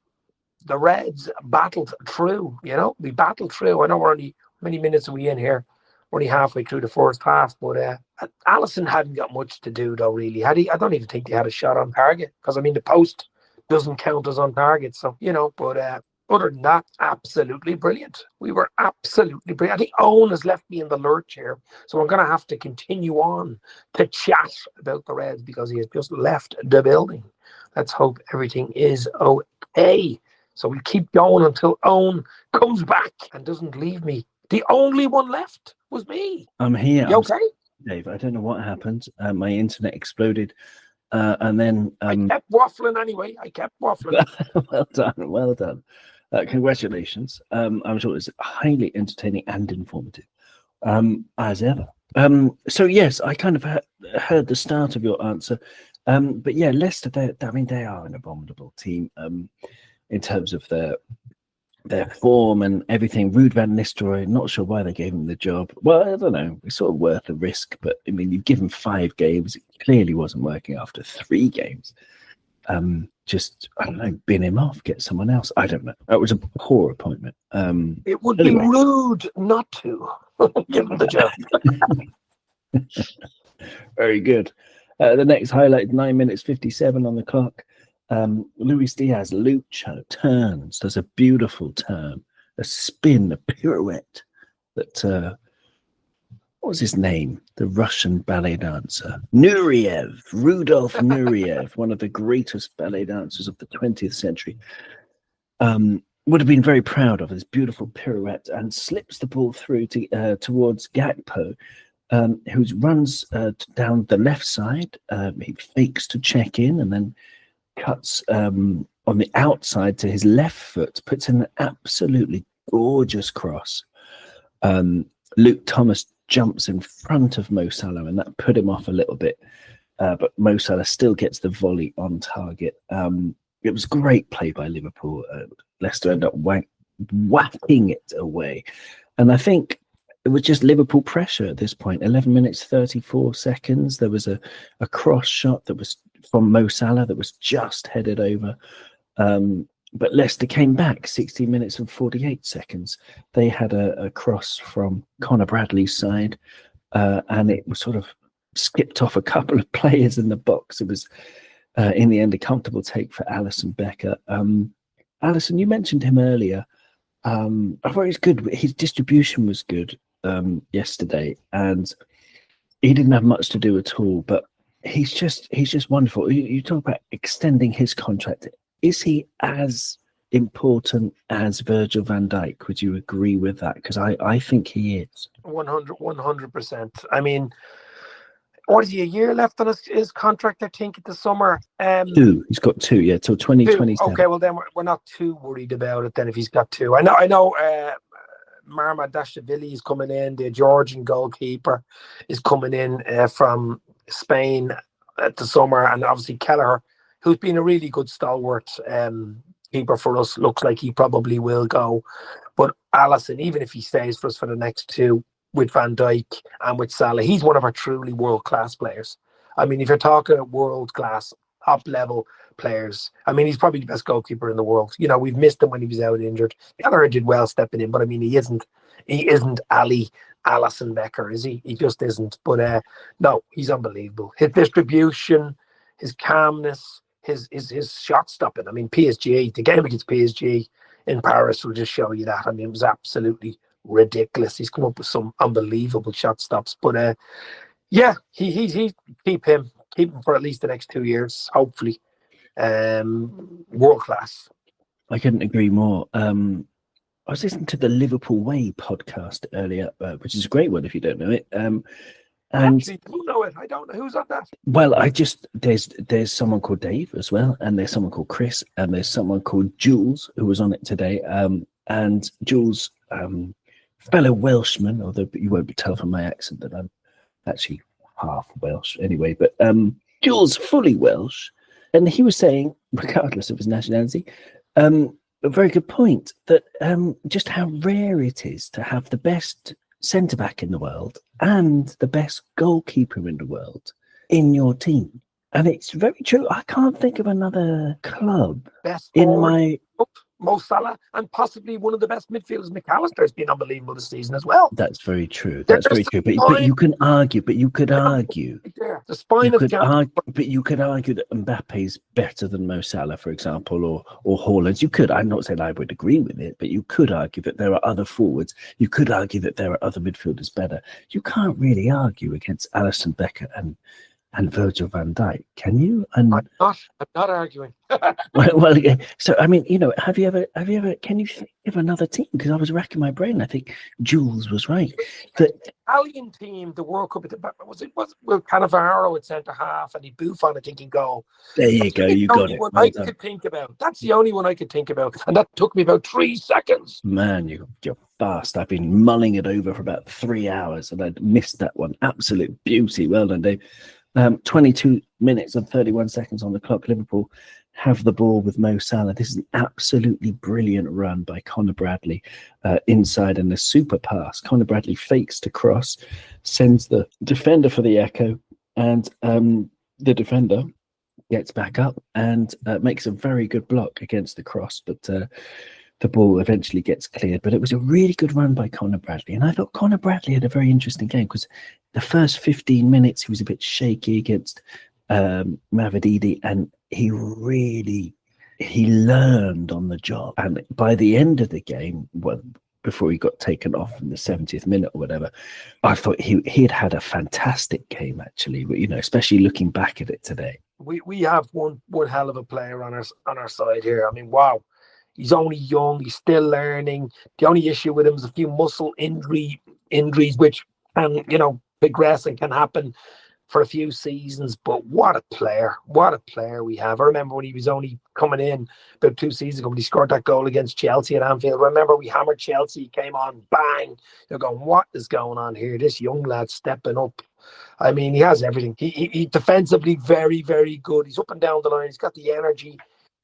the Reds battled through. We battled through. I know we're only, how many minutes are we in here? We're only halfway through the first half. But Alisson hadn't got much to do, though, really. Had he? I don't even think they had a shot on target, because, the post doesn't count as on target. So, but other than that, absolutely brilliant. We were absolutely brilliant. I think Owen has left me in the lurch here, so I'm going to have to continue on to chat about the Reds because he has just left the building. Let's hope everything is okay. So we'll keep going until Owen comes back and doesn't leave me The only one left was me. I'm here. You okay? Dave, I don't know what happened. My internet exploded. And then I kept waffling anyway. well done, well done. Congratulations. I'm sure it's highly entertaining and informative, as ever. So yes, I kind of heard the start of your answer. But yeah, Leicester, they are an abominable team in terms of their form and everything. Ruud van Nistelrooy, not sure why they gave him the job. Well, I don't know. It's sort of worth the risk, but I mean, you've given 5 games. It clearly wasn't working after 3 games. Just, I don't know, bin him off, get someone else. I don't know. That was a poor appointment. It would be rude not to give him the job. Very good. The next highlight, 9 minutes 57 on the clock. Luis Diaz, Lucho, turns, does a beautiful turn, a spin, a pirouette that, what was his name? The Russian ballet dancer, Rudolf Nureyev, one of the greatest ballet dancers of the 20th century, would have been very proud of his beautiful pirouette, and slips the ball through towards Gakpo, who runs down the left side. He fakes to check in and then cuts on the outside to his left foot, puts in an absolutely gorgeous cross. Luke Thomas jumps in front of Mo Salah, and that put him off a little bit. But Mo Salah still gets the volley on target. It was great play by Liverpool. Leicester end up whacking it away. And I think it was just Liverpool pressure at this point. 11 minutes, 34 seconds. There was a cross shot that was from Mo Salah that was just headed over. But Leicester came back 16 minutes and 48 seconds. They had a cross from Conor Bradley's side, and it was sort of skipped off a couple of players in the box. It was, in the end, a comfortable take for Alisson Becker. Alisson, you mentioned him earlier. I thought he was good. His distribution was good yesterday, and he didn't have much to do at all. But he's just wonderful. You talk about extending his contract. Is he as important as Virgil van Dijk? Would you agree with that? Because I think he is. 100%. I mean, what is he, a year left on his contract, I think, at the summer? 2. He's got 2, yeah, till 2027. Okay, well, then we're not too worried about it then if he's got 2. I know Marma Dashvili is coming in, the Georgian goalkeeper is coming in from Spain at the summer, and obviously Kelleher, who's been a really good stalwart keeper for us, looks like he probably will go. But Alisson, even if he stays for us for the next 2 with Van Dijk and with Salah, he's one of our truly world-class players. I mean, if you're talking world-class, top-level players, I mean, he's probably the best goalkeeper in the world. You know, we've missed him when he was out injured. Gallagher did well stepping in, but I mean, he isn't Alisson Becker, is he? He just isn't. But no, he's unbelievable. His distribution, his calmness, his shot stopping. I mean, PSG, the game against PSG in Paris will just show you that. I mean, it was absolutely ridiculous. He's come up with some unbelievable shot stops. But yeah, he keep him for at least the next 2 years, hopefully. World class. I couldn't agree more. I was listening to the Liverpool Way podcast earlier, which is a great one if you don't know it. I actually don't know it. I don't know who's on that. Well, there's someone called Dave as well, and there's someone called Chris, and there's someone called Jules who was on it today. And Jules, fellow Welshman, although you won't be tell from my accent that I'm actually half Welsh anyway. But Jules, fully Welsh, and he was saying, regardless of his nationality, a very good point that just how rare it is to have the best centre-back in the world and the best goalkeeper in the world in your team. And it's very true. I can't think of another club best in my... Mo Salah, and possibly one of the best midfielders. McAllister has been unbelievable this season as well. That's very true. That's very true. But you can argue. But you could argue. The spine of but you could argue that Mbappe's better than Mo Salah, for example, or Haaland. You could. I'm not saying I would agree with it, but you could argue that there are other forwards. You could argue that there are other midfielders better. You can't really argue against Alisson Becker and Virgil van Dijk. Can you? And I'm not arguing. well, yeah. So I mean, have you ever? Can you think of another team? Because I was racking my brain. I think Jules was right. The Italian team, the World Cup, was Will Cannavaro at centre half and he Buffon, I think, in goal. There you go. You got it. One Well I done. could think about. That's the only one I could think about, and that took me about 3 seconds. Man, you're fast. I've been mulling it over for about 3 hours, and I'd missed that one. Absolute beauty. Well done, Dave. 22 minutes and 31 seconds on the clock. Liverpool have the ball with Mo Salah. This is an absolutely brilliant run by Conor Bradley inside, and a super pass. Conor Bradley fakes to cross, sends the defender for the echo, and the defender gets back up and makes a very good block against the cross, but the ball eventually gets cleared. But it was a really good run by Conor Bradley, and I thought Conor Bradley had a very interesting game because the first 15 minutes he was a bit shaky against Mavididi, and he learned on the job. And by the end of the game, well, before he got taken off in the 70th minute or whatever, I thought he'd had a fantastic game, actually, especially looking back at it today. We have one hell of a player on our side here. I mean, wow. He's only young. He's still learning. The only issue with him is a few muscle injuries, which can, progress and can happen for a few seasons. But what a player! What a player we have. I remember when he was only coming in about 2 seasons ago when he scored that goal against Chelsea at Anfield. I remember we hammered Chelsea. He came on, bang! You're going, what is going on here? This young lad stepping up. I mean, he has everything. He defensively very, very good. He's up and down the line. He's got the energy.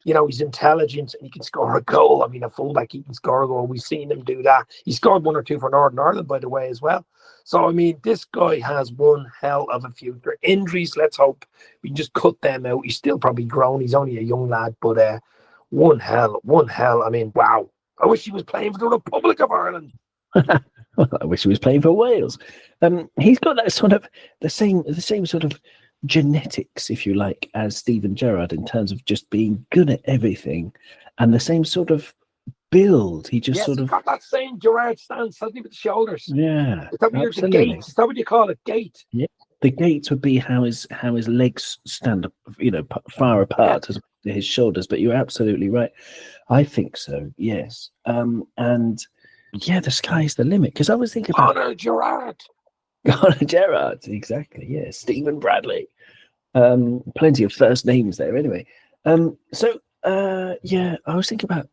He's intelligent and he can score a goal. I mean, a fullback, he can score a goal. We've seen him do that. He scored 1 or 2 for Northern Ireland, by the way, as well. So, I mean, this guy has one hell of a future. Injuries, let's hope we can just cut them out. He's still probably grown. He's only a young lad, but one hell. I mean, wow. I wish he was playing for the Republic of Ireland. Well, I wish he was playing for Wales. He's got that sort of the same sort of genetics, if you like, as Steven Gerrard in terms of just being good at everything, and the same sort of build. He just he's got that same Gerrard stance, hasn't he, with the shoulders? Yeah, is that absolutely. The gait? Is that what you call it? Gait? Yeah, the gait would be how his legs stand up, far apart as his shoulders. But you're absolutely right. I think so. Yes. And yeah, the sky's the limit. Because I was thinking about Conor Gerrard. Conor Gerrard, exactly. Yeah, Stephen Bradley. Plenty of first names there. Anyway, so I was thinking about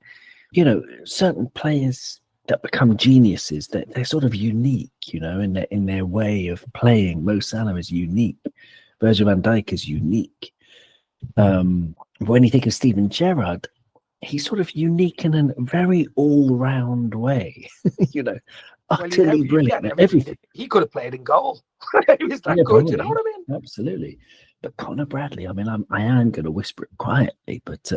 certain players that become geniuses. That they're sort of unique, in their way of playing. Mo Salah is unique. Virgil van Dijk is unique. When you think of Steven Gerrard, he's sort of unique in a very all-round way. Utterly brilliant at everything. He could have played in goal. He was that good, probably. You know what I mean? Absolutely. But Conor Bradley, I mean, I am going to whisper it quietly, but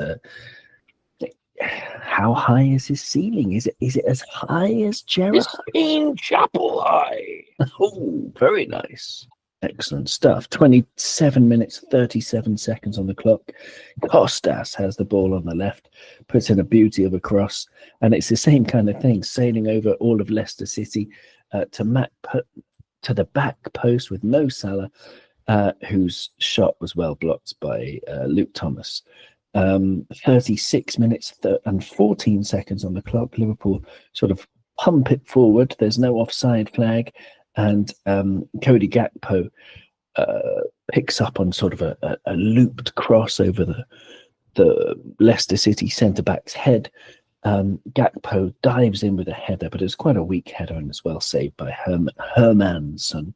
how high is his ceiling? Is it as high as Gerrard? It's in chapel high. Oh, very nice. Excellent stuff. 27 minutes, 37 seconds on the clock. Costas has the ball on the left, puts in a beauty of a cross, and it's the same kind of thing, sailing over all of Leicester City to the back post with Mo Salah, whose shot was well blocked by Luke Thomas. 36 minutes and 14 seconds on the clock. Liverpool sort of pump it forward. There's no offside flag. And Cody Gakpo picks up on sort of a looped cross over the Leicester City centre-back's head. Gakpo dives in with a header, but it's quite a weak header and it's well saved by Hermansson.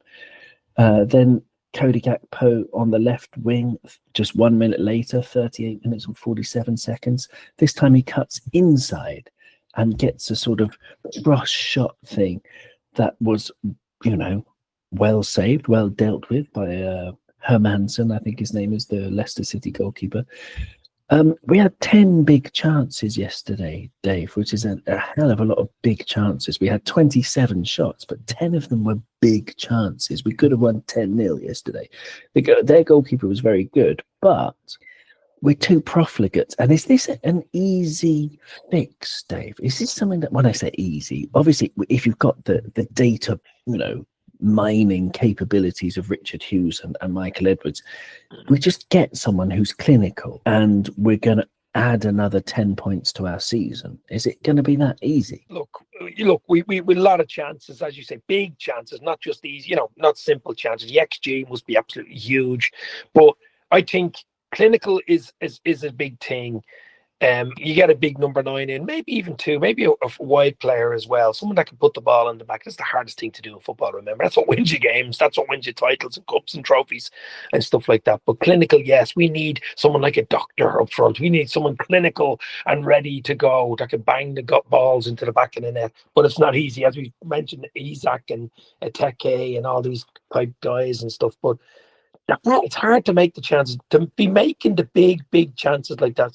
Then Cody Gakpo on the left wing, just 1 minute later, 38 minutes and 47 seconds. This time he cuts inside and gets a sort of cross shot thing that was, well saved, well dealt with by Hermansson, I think his name is, the Leicester City goalkeeper. We had 10 big chances yesterday, Dave, which is a hell of a lot of big chances. We had 27 shots, but 10 of them were big chances. We could have won 10-0 yesterday. Their goalkeeper was very good, but we're too profligate. And is this an easy fix, Dave? Is this something that, when I say easy, obviously, if you've got the data, mining capabilities of Richard Hughes and Michael Edwards. We just get someone who's clinical, and we're going to add another 10 points to our season. Is it going to be that easy? Look, we with a lot of chances, as you say, big chances, not just easy, not simple chances. The XG must be absolutely huge, but I think clinical is a big thing. You get a big number 9 in, maybe even 2, maybe a wide player as well, someone that can put the ball in the back. That's the hardest thing to do in football, remember. That's what wins you games. That's what wins you titles and cups and trophies and stuff like that. But clinical, yes, we need someone like a doctor up front. We need someone clinical and ready to go that can bang the balls into the back of the net. But it's not easy, as we mentioned, Isaac and Eteke and all these type guys and stuff. But it's hard to make the chances. To be making the big chances like that,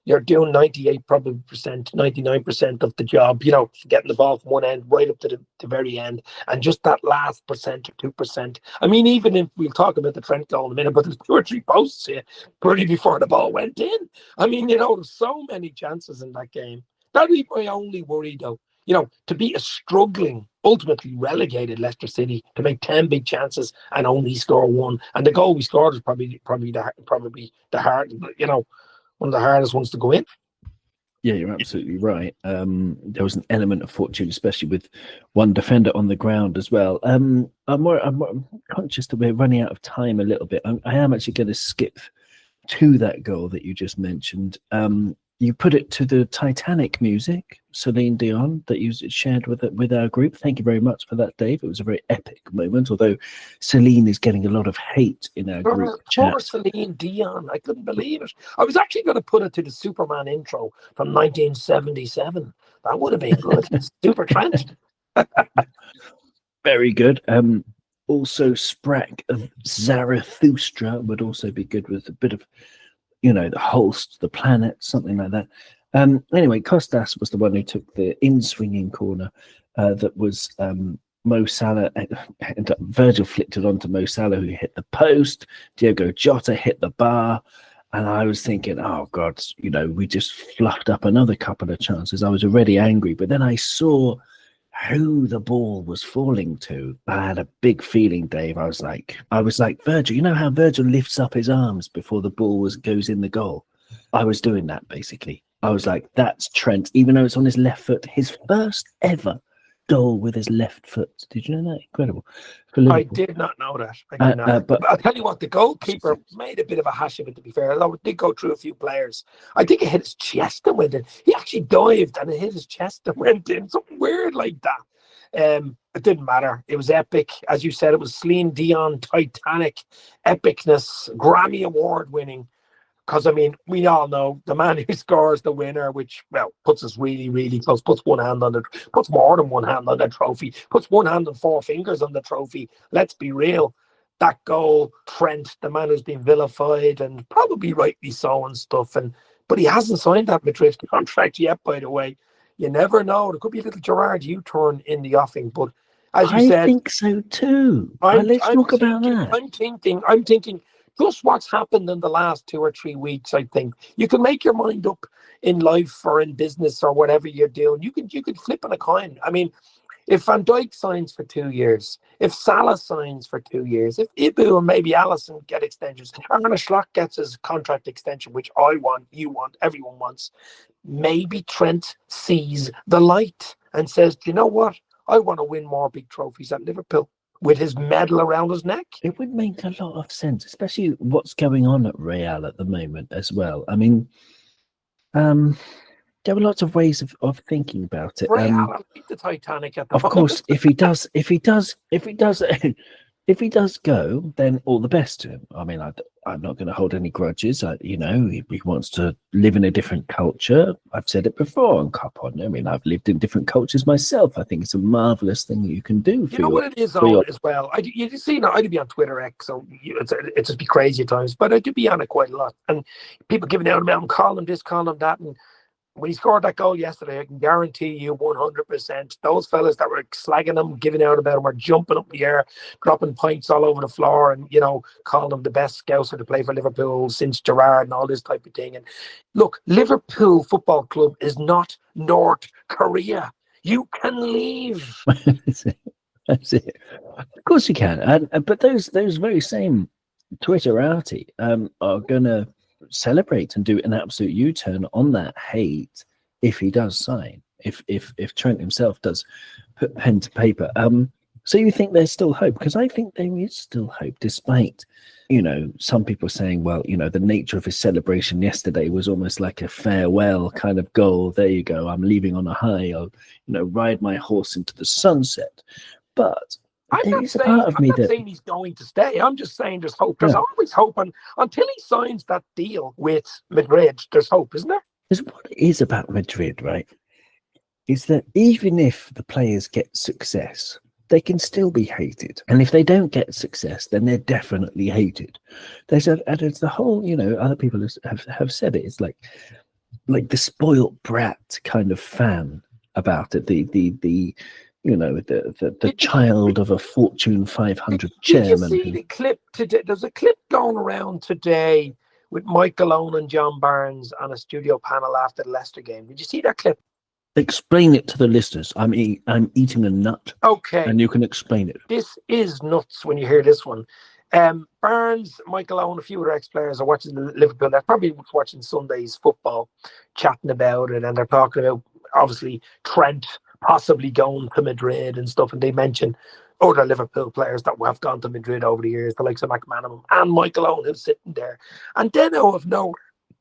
you're doing 98% 99% of the job, getting the ball from one end right up to the very end. And just that last percent or 2%. I mean, even if we'll talk about the Trent goal in a minute, but there's 2 or 3 posts here pretty before the ball went in. I mean, there's so many chances in that game. That'd be my only worry, though. To be a struggling, ultimately relegated Leicester City, to make 10 big chances and only score 1. And the goal we scored is probably the hard, one of the hardest ones to go in. Yeah, you're absolutely right. There was an element of fortune, especially with one defender on the ground as well. I'm conscious that we're running out of time a little bit. I am actually going to skip to that goal that you just mentioned. You put it to the Titanic music, Celine Dion, that you shared with our group. Thank you very much for that, Dave. It was a very epic moment, although Celine is getting a lot of hate in our group chat. Poor Celine Dion, I couldn't believe it. I was actually going to put it to the Superman intro from 1977. That would have been good. Super Trent. Very good. Also, Sprack of Zarathustra would also be good with a bit of, the host, the planet, something like that. Anyway, Kostas was the one who took the in-swinging corner that was Mo Salah. And Virgil flicked it onto Mo Salah, who hit the post. Diogo Jota hit the bar. And I was thinking, oh, God, we just fluffed up another couple of chances. I was already angry. But then I saw who the ball was falling to. I had a big feeling, Dave. I was like, Virgil, you know how Virgil lifts up his arms before the ball goes in the goal? I was doing that, basically. I was like, that's Trent, even though it's on his left foot, his first ever goal with his left foot. Did you know that? Incredible. I did not know that. But I'll tell you what, the goalkeeper made a bit of a hash of it, to be fair. Although it did go through a few players. I think it hit his chest and went in. He actually dived and it hit his chest and went in. Something weird like that. It didn't matter. It was epic. As you said, it was Celine Dion, Titanic, epicness, Grammy Award winning. Because, I mean, we all know the man who scores the winner, which, puts us really, really close, puts more than one hand on the trophy, puts one hand and 4 fingers on the trophy. Let's be real. That goal, Trent, the man who's been vilified and probably rightly so and stuff. But he hasn't signed that Madrid contract yet, by the way. You never know. There could be a little Gerrard U-turn in the offing. But as you said, I think so too. Let's talk about that. I'm thinking. Just what's happened in the last 2 or 3 weeks, I think. You can make your mind up in life or in business or whatever you're doing. You could flip on a coin. I mean, if Van Dijk signs for 2 years, if Salah signs for 2 years, if Ibu and maybe Allison get extensions, Arne Slot gets his contract extension, which I want, you want, everyone wants, maybe Trent sees the light and says, do you know what? I want to win more big trophies at Liverpool. With his medal around his neck. It would make a lot of sense, especially what's going on at Real at the moment as well. I mean, there are lots of ways of thinking about it. Real, I beat the Titanic at the Of moment. course, if he does go, then all the best to him. I mean, I'm not going to hold any grudges. He wants to live in a different culture. I've said it before on Kop On. I mean, I've lived in different cultures myself. I think it's a marvelous thing that you can do. You know what it is, Owen, as well? I do be on Twitter X, so it's just be crazy at times, but I do be on it quite a lot. And people giving out about him, calling him this, calling him that, and when he scored that goal yesterday, I can guarantee you 100% those fellas that were slagging him, giving out about him, were jumping up in the air, dropping pints all over the floor and, calling him the best scouser to play for Liverpool since Gerrard and all this type of thing. And look, Liverpool Football Club is not North Korea. You can leave. That's it. Of course you can. But those very same Twitterati are gonna celebrate and do an absolute U-turn on that hate if he does sign. If Trent himself does put pen to paper. So you think there's still hope? Because I think there is still hope, despite, some people saying, well, the nature of his celebration yesterday was almost like a farewell kind of goal. There you go. I'm leaving on a high. I'll, ride my horse into the sunset. But I'm not saying he's going to stay. I'm just saying there's hope. There's always hope. And until he signs that deal with Madrid, there's hope, isn't there? Because what it is about Madrid, right, is that even if the players get success, they can still be hated. And if they don't get success, then they're definitely hated. There's the whole, other people have said it. It's like the spoilt brat kind of fan about it. The child of a Fortune 500 chairman. Did you see the clip today? There's a clip going around today with Michael Owen and John Barnes on a studio panel after the Leicester game. Did you see that clip? Explain it to the listeners. I'm eating a nut. Okay. And you can explain it. This is nuts when you hear this one. Barnes, Michael Owen, a few other ex-players are watching Liverpool. They're probably watching Sunday's football, chatting about it, and they're talking about, obviously, Trent possibly going to Madrid and stuff. And they mention other Liverpool players that have gone to Madrid over the years, the likes of McManaman and Michael Owen, who's sitting there. And then out of nowhere,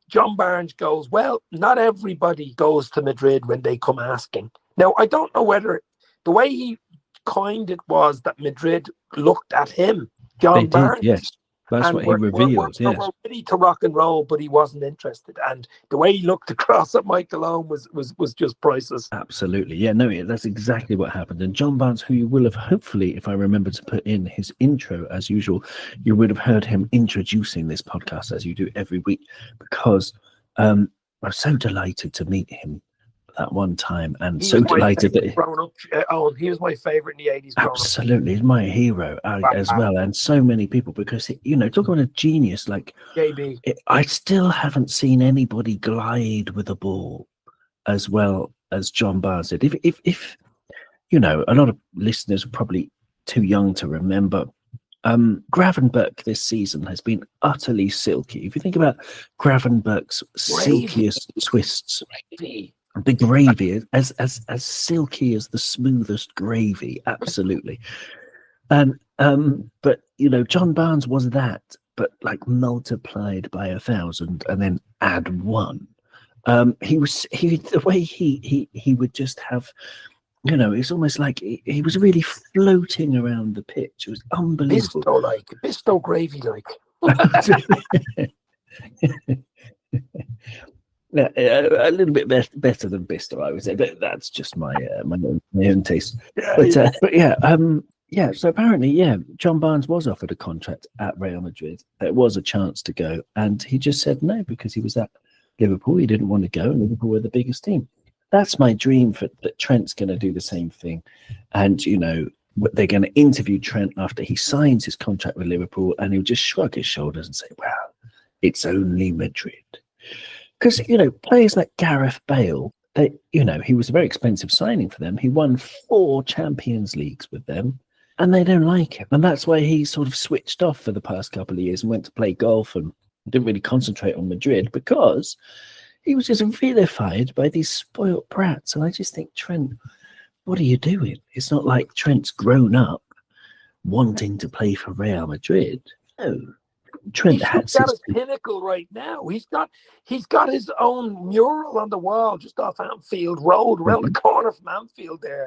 John Barnes goes, well, not everybody goes to Madrid when they come asking. Now, I don't know whether the way he coined it was that Madrid looked at him, John Barnes. Yes, that's what he revealed. We're ready to rock and roll, but he wasn't interested. And the way he looked across at Michael Owen was just priceless. Absolutely. Yeah, no, that's exactly what happened. And John Barnes, who you will have, hopefully, if I remember to put in his intro as usual, you would have heard him introducing this podcast as you do every week, because I was so delighted to meet him that one time, and so delighted that he was my favorite in the 80s. Absolutely, he's my hero as well, and so many people, because talk about a genius like JB. I still haven't seen anybody glide with a ball as well as John Barnes did. If a lot of listeners are probably too young to remember, Gravenberch this season has been utterly silky. If you think about Gravenberch's silkiest twists, the gravy, as silky as the smoothest gravy, absolutely. And but John Barnes was that, but like multiplied by 1,000 and then add 1. The way he would just have, it's almost like he was really floating around the pitch. It was unbelievable. Bisto gravy like. A little bit better than Bisto, I would say, but that's just my own taste. So apparently, John Barnes was offered a contract at Real Madrid. There was a chance to go, and he just said no because he was at Liverpool. He didn't want to go, and Liverpool were the biggest team. That's my dream that Trent's going to do the same thing, and they're going to interview Trent after he signs his contract with Liverpool, and he'll just shrug his shoulders and say, "Well, it's only Madrid." Because, players like Gareth Bale, he was a very expensive signing for them. He won 4 Champions Leagues with them, and they don't like him. And that's why he sort of switched off for the past couple of years and went to play golf and didn't really concentrate on Madrid, because he was just vilified by these spoilt brats. And I just think, Trent, what are you doing? It's not like Trent's grown up wanting to play for Real Madrid. No. Trent has his pinnacle right now. He's got his own mural on the wall just off Anfield Road, around the corner from Anfield there.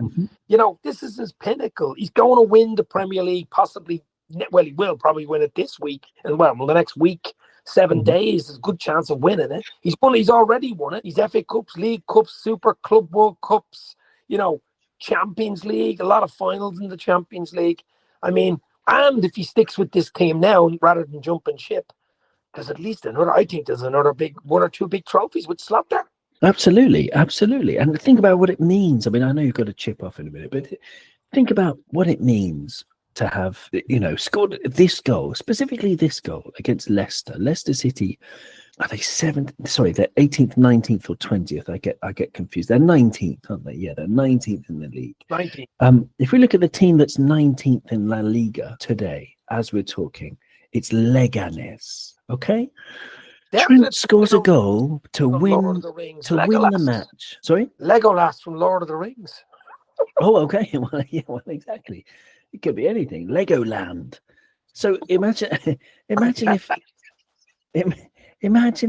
This is his pinnacle. He's going to win the Premier League, possibly. Well, he will probably win it this week, and the next week, 7 days, there's a good chance of winning it. He's already won it. He's FA Cups, League Cups, Super Club World Cups, Champions League, a lot of finals in the Champions League. And if he sticks with this team now, rather than jumping ship, there's at least another big 1 or 2 big trophies with slot there. Absolutely. And think about what it means. I know you've got to chip off in a minute, but think about what it means to have, scored this goal, specifically this goal against Leicester City. Are they 7th? Sorry, they're 18th, 19th, or 20th. I get confused. They're 19th, aren't they? Yeah, they're 19th in the league. 19. If we look at the team that's 19th in La Liga today, as we're talking, it's Leganes. Okay, Trent scores a goal to win the match. Sorry, Legolas from Lord of the Rings. Oh, okay. Well, yeah, well, exactly. It could be anything. Legoland. So imagine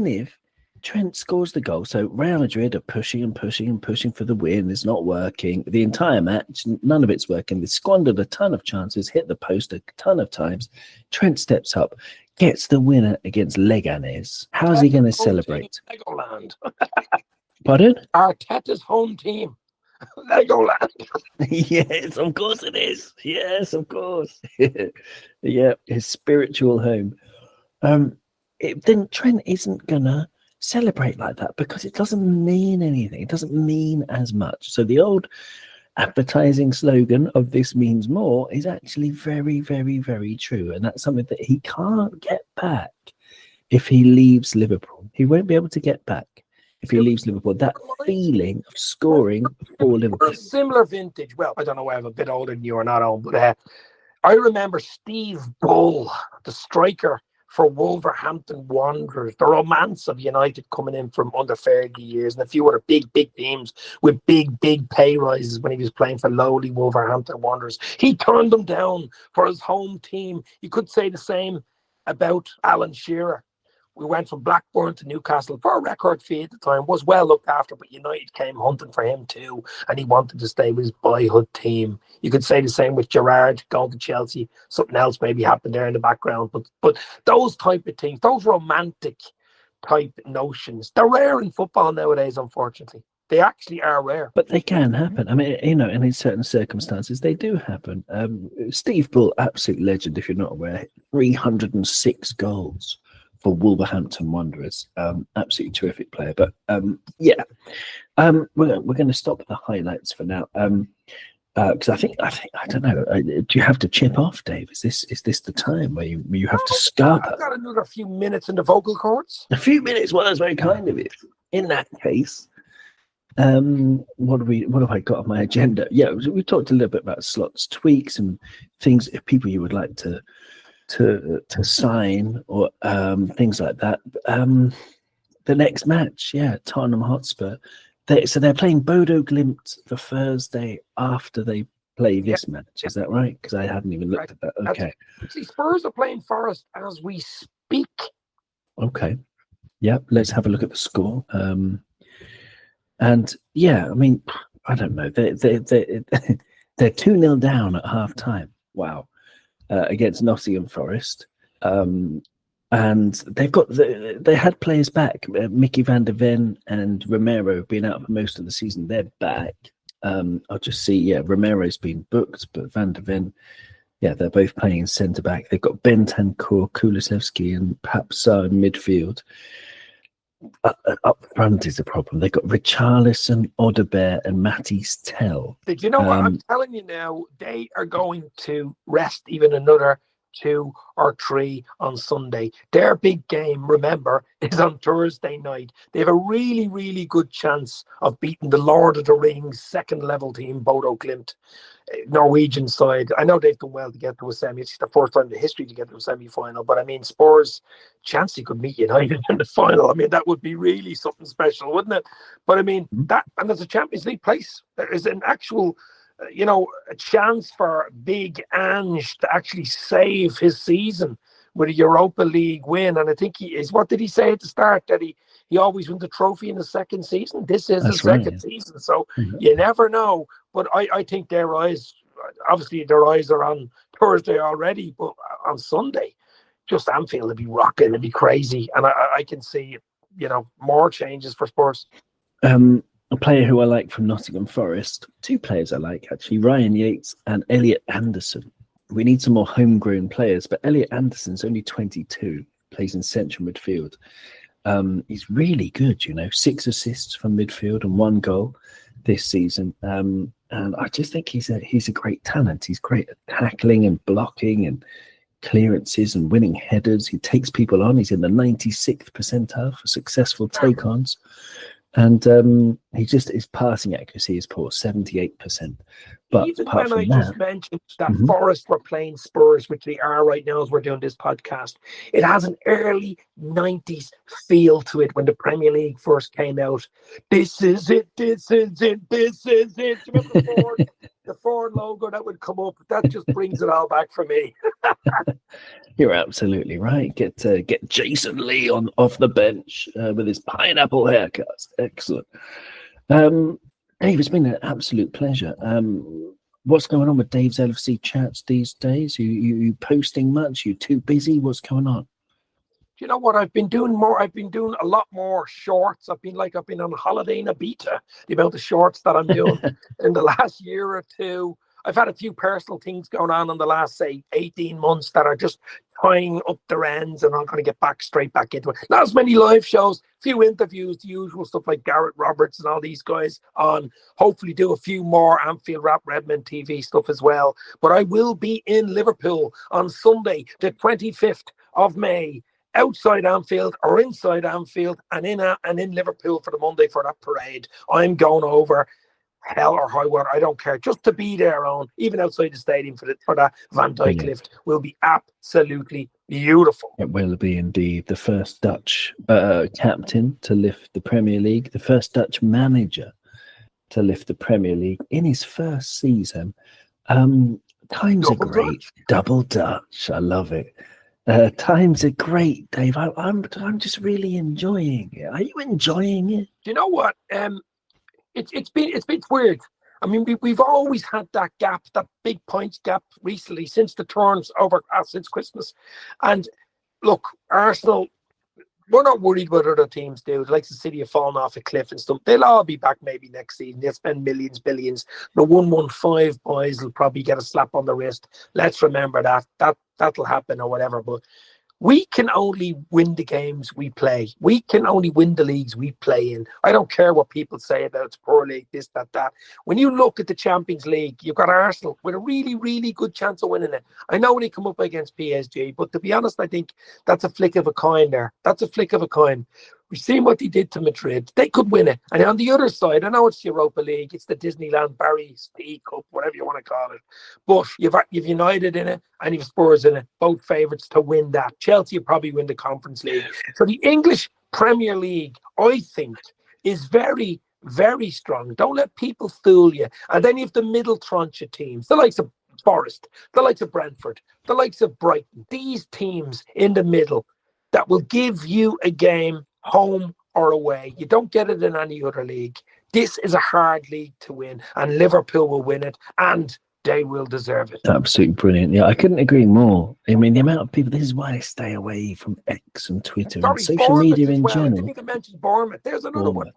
if Trent scores the goal. So Real Madrid are pushing and pushing and pushing for the win. It's not working. The entire match, none of it's working. They squandered a ton of chances, hit the post a ton of times. Trent steps up, gets the winner against Leganes. How's he going to celebrate? Legoland. Pardon? Arteta's home team. Legoland. Yes, of course it is. Yes, of course. Yeah, his spiritual home. Then Trent isn't gonna celebrate like that because it doesn't mean anything. It doesn't mean as much. So the old advertising slogan of "this means more" is actually very, very, very true, and that's something that he can't get back if he leaves Liverpool. He won't be able to get back if he leaves Liverpool. That feeling of scoring for Liverpool. We're a similar vintage. Well, I don't know. I'm a bit older than you or not on, but I remember Steve Bull, the striker for Wolverhampton Wanderers, the romance of United coming in from under Fergie years, and a few other big teams with big pay rises when he was playing for lowly Wolverhampton Wanderers. He turned them down for his home team. You could say the same about Alan Shearer. We went from Blackburn to Newcastle for a record fee at the time, was well looked after, but United came hunting for him too, and he wanted to stay with his boyhood team. You could say the same with Gerrard going to Chelsea. Something else maybe happened there in the background, but those type of things, those romantic type notions, they're rare in football nowadays, unfortunately. They actually are rare. But they can happen. I mean, and in certain circumstances, they do happen. Steve Bull, absolute legend, if you're not aware, 306 goals for Wolverhampton Wanderers. Absolutely terrific player. But we're going to stop the highlights for now. Because I think I don't know. Do you have to chip off, Dave? Is this the time where you have to scarp? I've got another few minutes in the vocal cords. A few minutes. Well, that's very kind of you. In that case, what have I got on my agenda? Yeah, we talked a little bit about slots, tweaks, and things. If people you would like to sign or things like that. The next match, Tottenham Hotspur. They're playing Bodo Glimt the Thursday after they play this match. Is that right? Because I hadn't even looked at that. Okay. See, Spurs are playing Forest as we speak. Okay. Yep. Let's have a look at the score. And yeah, I mean, I don't know. They're 2-0 down at half time. Wow. Against Nottingham Forest. And they had players back. Mickey van der Ven and Romero being out for most of the season. They're back. I'll just see. Romero's been booked, but van der Ven, they're both playing centre back. They've got Bentancur, Kulusevski, and Papsa in midfield. Up front is a problem. They've got Richarlison, Odegaard, and Matisse Tell. Did you know what I'm telling you now? They are going to rest even another 2 or 3 on Sunday. Their big game, remember, is on Thursday night. They have a really, really good chance of beating the Lord of the Rings second level team, Bodo Glimt, Norwegian side. I know they've done well to get to a semi. It's the first time in history to get to a semi-final. But I mean, Spurs, chance he could meet United in the final. I mean, that would be really something special, wouldn't it? But I mean, that, and there's a Champions League place. There is an actual a chance for Big Ange to actually save his season with a Europa League win. And I think what did he say at the start? That he always wins the trophy in the second season. This is his second season. So you never know. But I think their eyes are on Thursday already, but on Sunday, just Anfield would be rocking, it'd be crazy. And I can see, more changes for Spurs. A player who I like from Nottingham Forest, 2 players I like actually, Ryan Yates and Elliot Anderson. We need some more homegrown players, but Elliot Anderson's only 22, plays in central midfield. He's really good, 6 assists from midfield and 1 goal this season. And I just think he's a great talent. He's great at tackling and blocking, and clearances and winning headers. He takes people on. He's in the 96th percentile for successful take-ons. And his passing accuracy is poor, 78%. But even apart when from I that, just mentioned that Forest were playing Spurs, which they are right now as we're doing this podcast, it has an early 90s feel to it when the Premier League first came out. This is it, this is it, this is it. Do you remember the Ford logo that would come up? That just brings it all back for me. you're absolutely right. Get Jason Lee off the bench with his pineapple haircuts. Excellent. Dave, it's been an absolute pleasure. What's going on with Dave's LFC chats these days? You posting much? You too busy? What's going on? You know what? I've been doing a lot more shorts. I've been on holiday in Ibiza. The amount of shorts that I'm doing in the last year or two. I've had a few personal things going on in the last, say, 18 months that are just tying up their ends, and I'm going to get straight back into it. Not as many live shows, few interviews, the usual stuff like Gareth Roberts and all these guys on. Hopefully do a few more Anfield Rap Redmond TV stuff as well. But I will be in Liverpool on Sunday, the 25th of May, outside Anfield or inside Anfield, and in Liverpool for the Monday for that parade. I'm going over hell or high water, I don't care, just to be there on, even outside the stadium for that Van Dijk lift will be absolutely beautiful. It will be indeed. The first Dutch captain to lift the Premier League, the first Dutch manager to lift the Premier League in his first season. Times are great. Double Dutch. I love it. Times are great, Dave. I'm just really enjoying it. Are you enjoying it? Do you know what? It's been weird. I mean, we've always had that gap, that big points gap recently since the turns over since Christmas. And look, Arsenal, we're not worried what other teams do. Like the City have fallen off a cliff and stuff. They'll all be back maybe next season. They'll spend millions, billions. The 115 boys will probably get a slap on the wrist. Let's remember that'll happen or whatever. But we can only win the games we play. We can only win the leagues we play in. I don't care what people say about it's poor league, this, that. When you look at the Champions League, you've got Arsenal with a really, really good chance of winning it. I know when they come up against PSG, but to be honest, I think that's a flick of a coin there. That's a flick of a coin. We've seen what they did to Madrid. They could win it. And on the other side, I know it's Europa League, it's the Disneyland Barry's Tea Cup, whatever you want to call it. But you've United in it and you've Spurs in it, both favourites to win that. Chelsea will probably win the Conference League. So the English Premier League, I think, is very, very strong. Don't let people fool you. And then you have the middle tranche of teams, the likes of Forest, the likes of Brentford, the likes of Brighton. These teams in the middle that will give you a game home or away. You don't get it in any other league. This is a hard league to win, and Liverpool will win it, and they will deserve it. Absolutely brilliant. Yeah, I couldn't agree more. I mean, the amount of people, this is why I stay away from X and Twitter and social media in general. I didn't even mention Bournemouth. There's another one.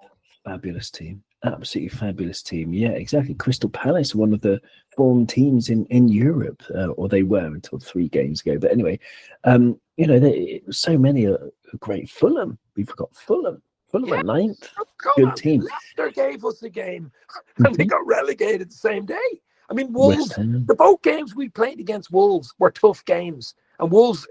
Fabulous team. Absolutely fabulous team. Yeah, exactly. Crystal Palace, one of the form teams in Europe, or they were until 3 games ago. But anyway, so many are great. Fulham. We've got Fulham. Fulham at 9th. Good team. Leicester gave us a game and they got relegated the same day. I mean, Wolves, the both games we played against Wolves were tough games. And Wolves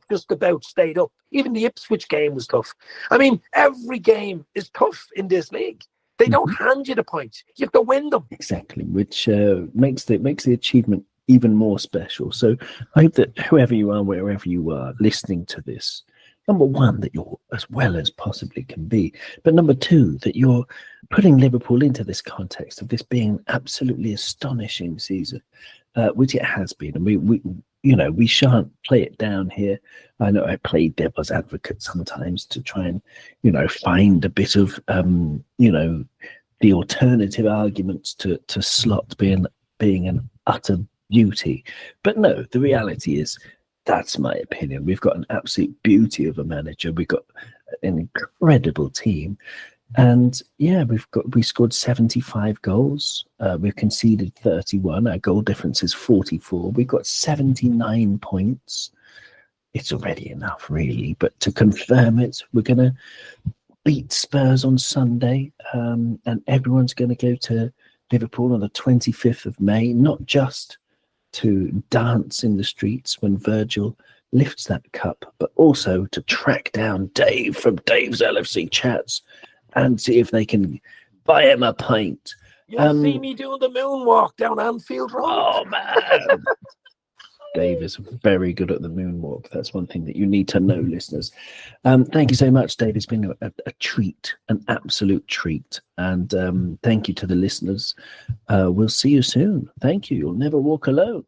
just about stayed up. Even the Ipswich game was tough. I mean, every game is tough in this league. They don't hand you the points. You have to win them. Exactly, which makes the achievement even more special. So I hope that whoever you are, wherever you are, listening to this, number one, that you're as well as possibly can be. But number two, that you're putting Liverpool into this context of this being an absolutely astonishing season, which it has been. And we shan't play it down here. I know I play devil's advocate sometimes to try and, find a bit of, the alternative arguments to Slot being an utter beauty. But no, the reality is, that's my opinion. We've got an absolute beauty of a manager. We've got an incredible team. And yeah, we scored 75 goals. We've conceded 31. Our goal difference is 44. We've got 79 points. It's already enough, really. But to confirm it, we're going to beat Spurs on Sunday. And everyone's going to go to Liverpool on the 25th of May, not just to dance in the streets when Virgil lifts that cup, but also to track down Dave from Dave's LFC chats and see if they can buy him a pint. You'll see me doing the moonwalk down Anfield Road. Oh, man. Dave is very good at the moonwalk. That's one thing that you need to know, listeners. Thank you so much, Dave. It's been a treat, an absolute treat. And thank you to the listeners. We'll see you soon. Thank you. You'll never walk alone.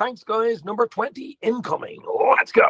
Thanks, guys. Number 20 incoming. Let's go.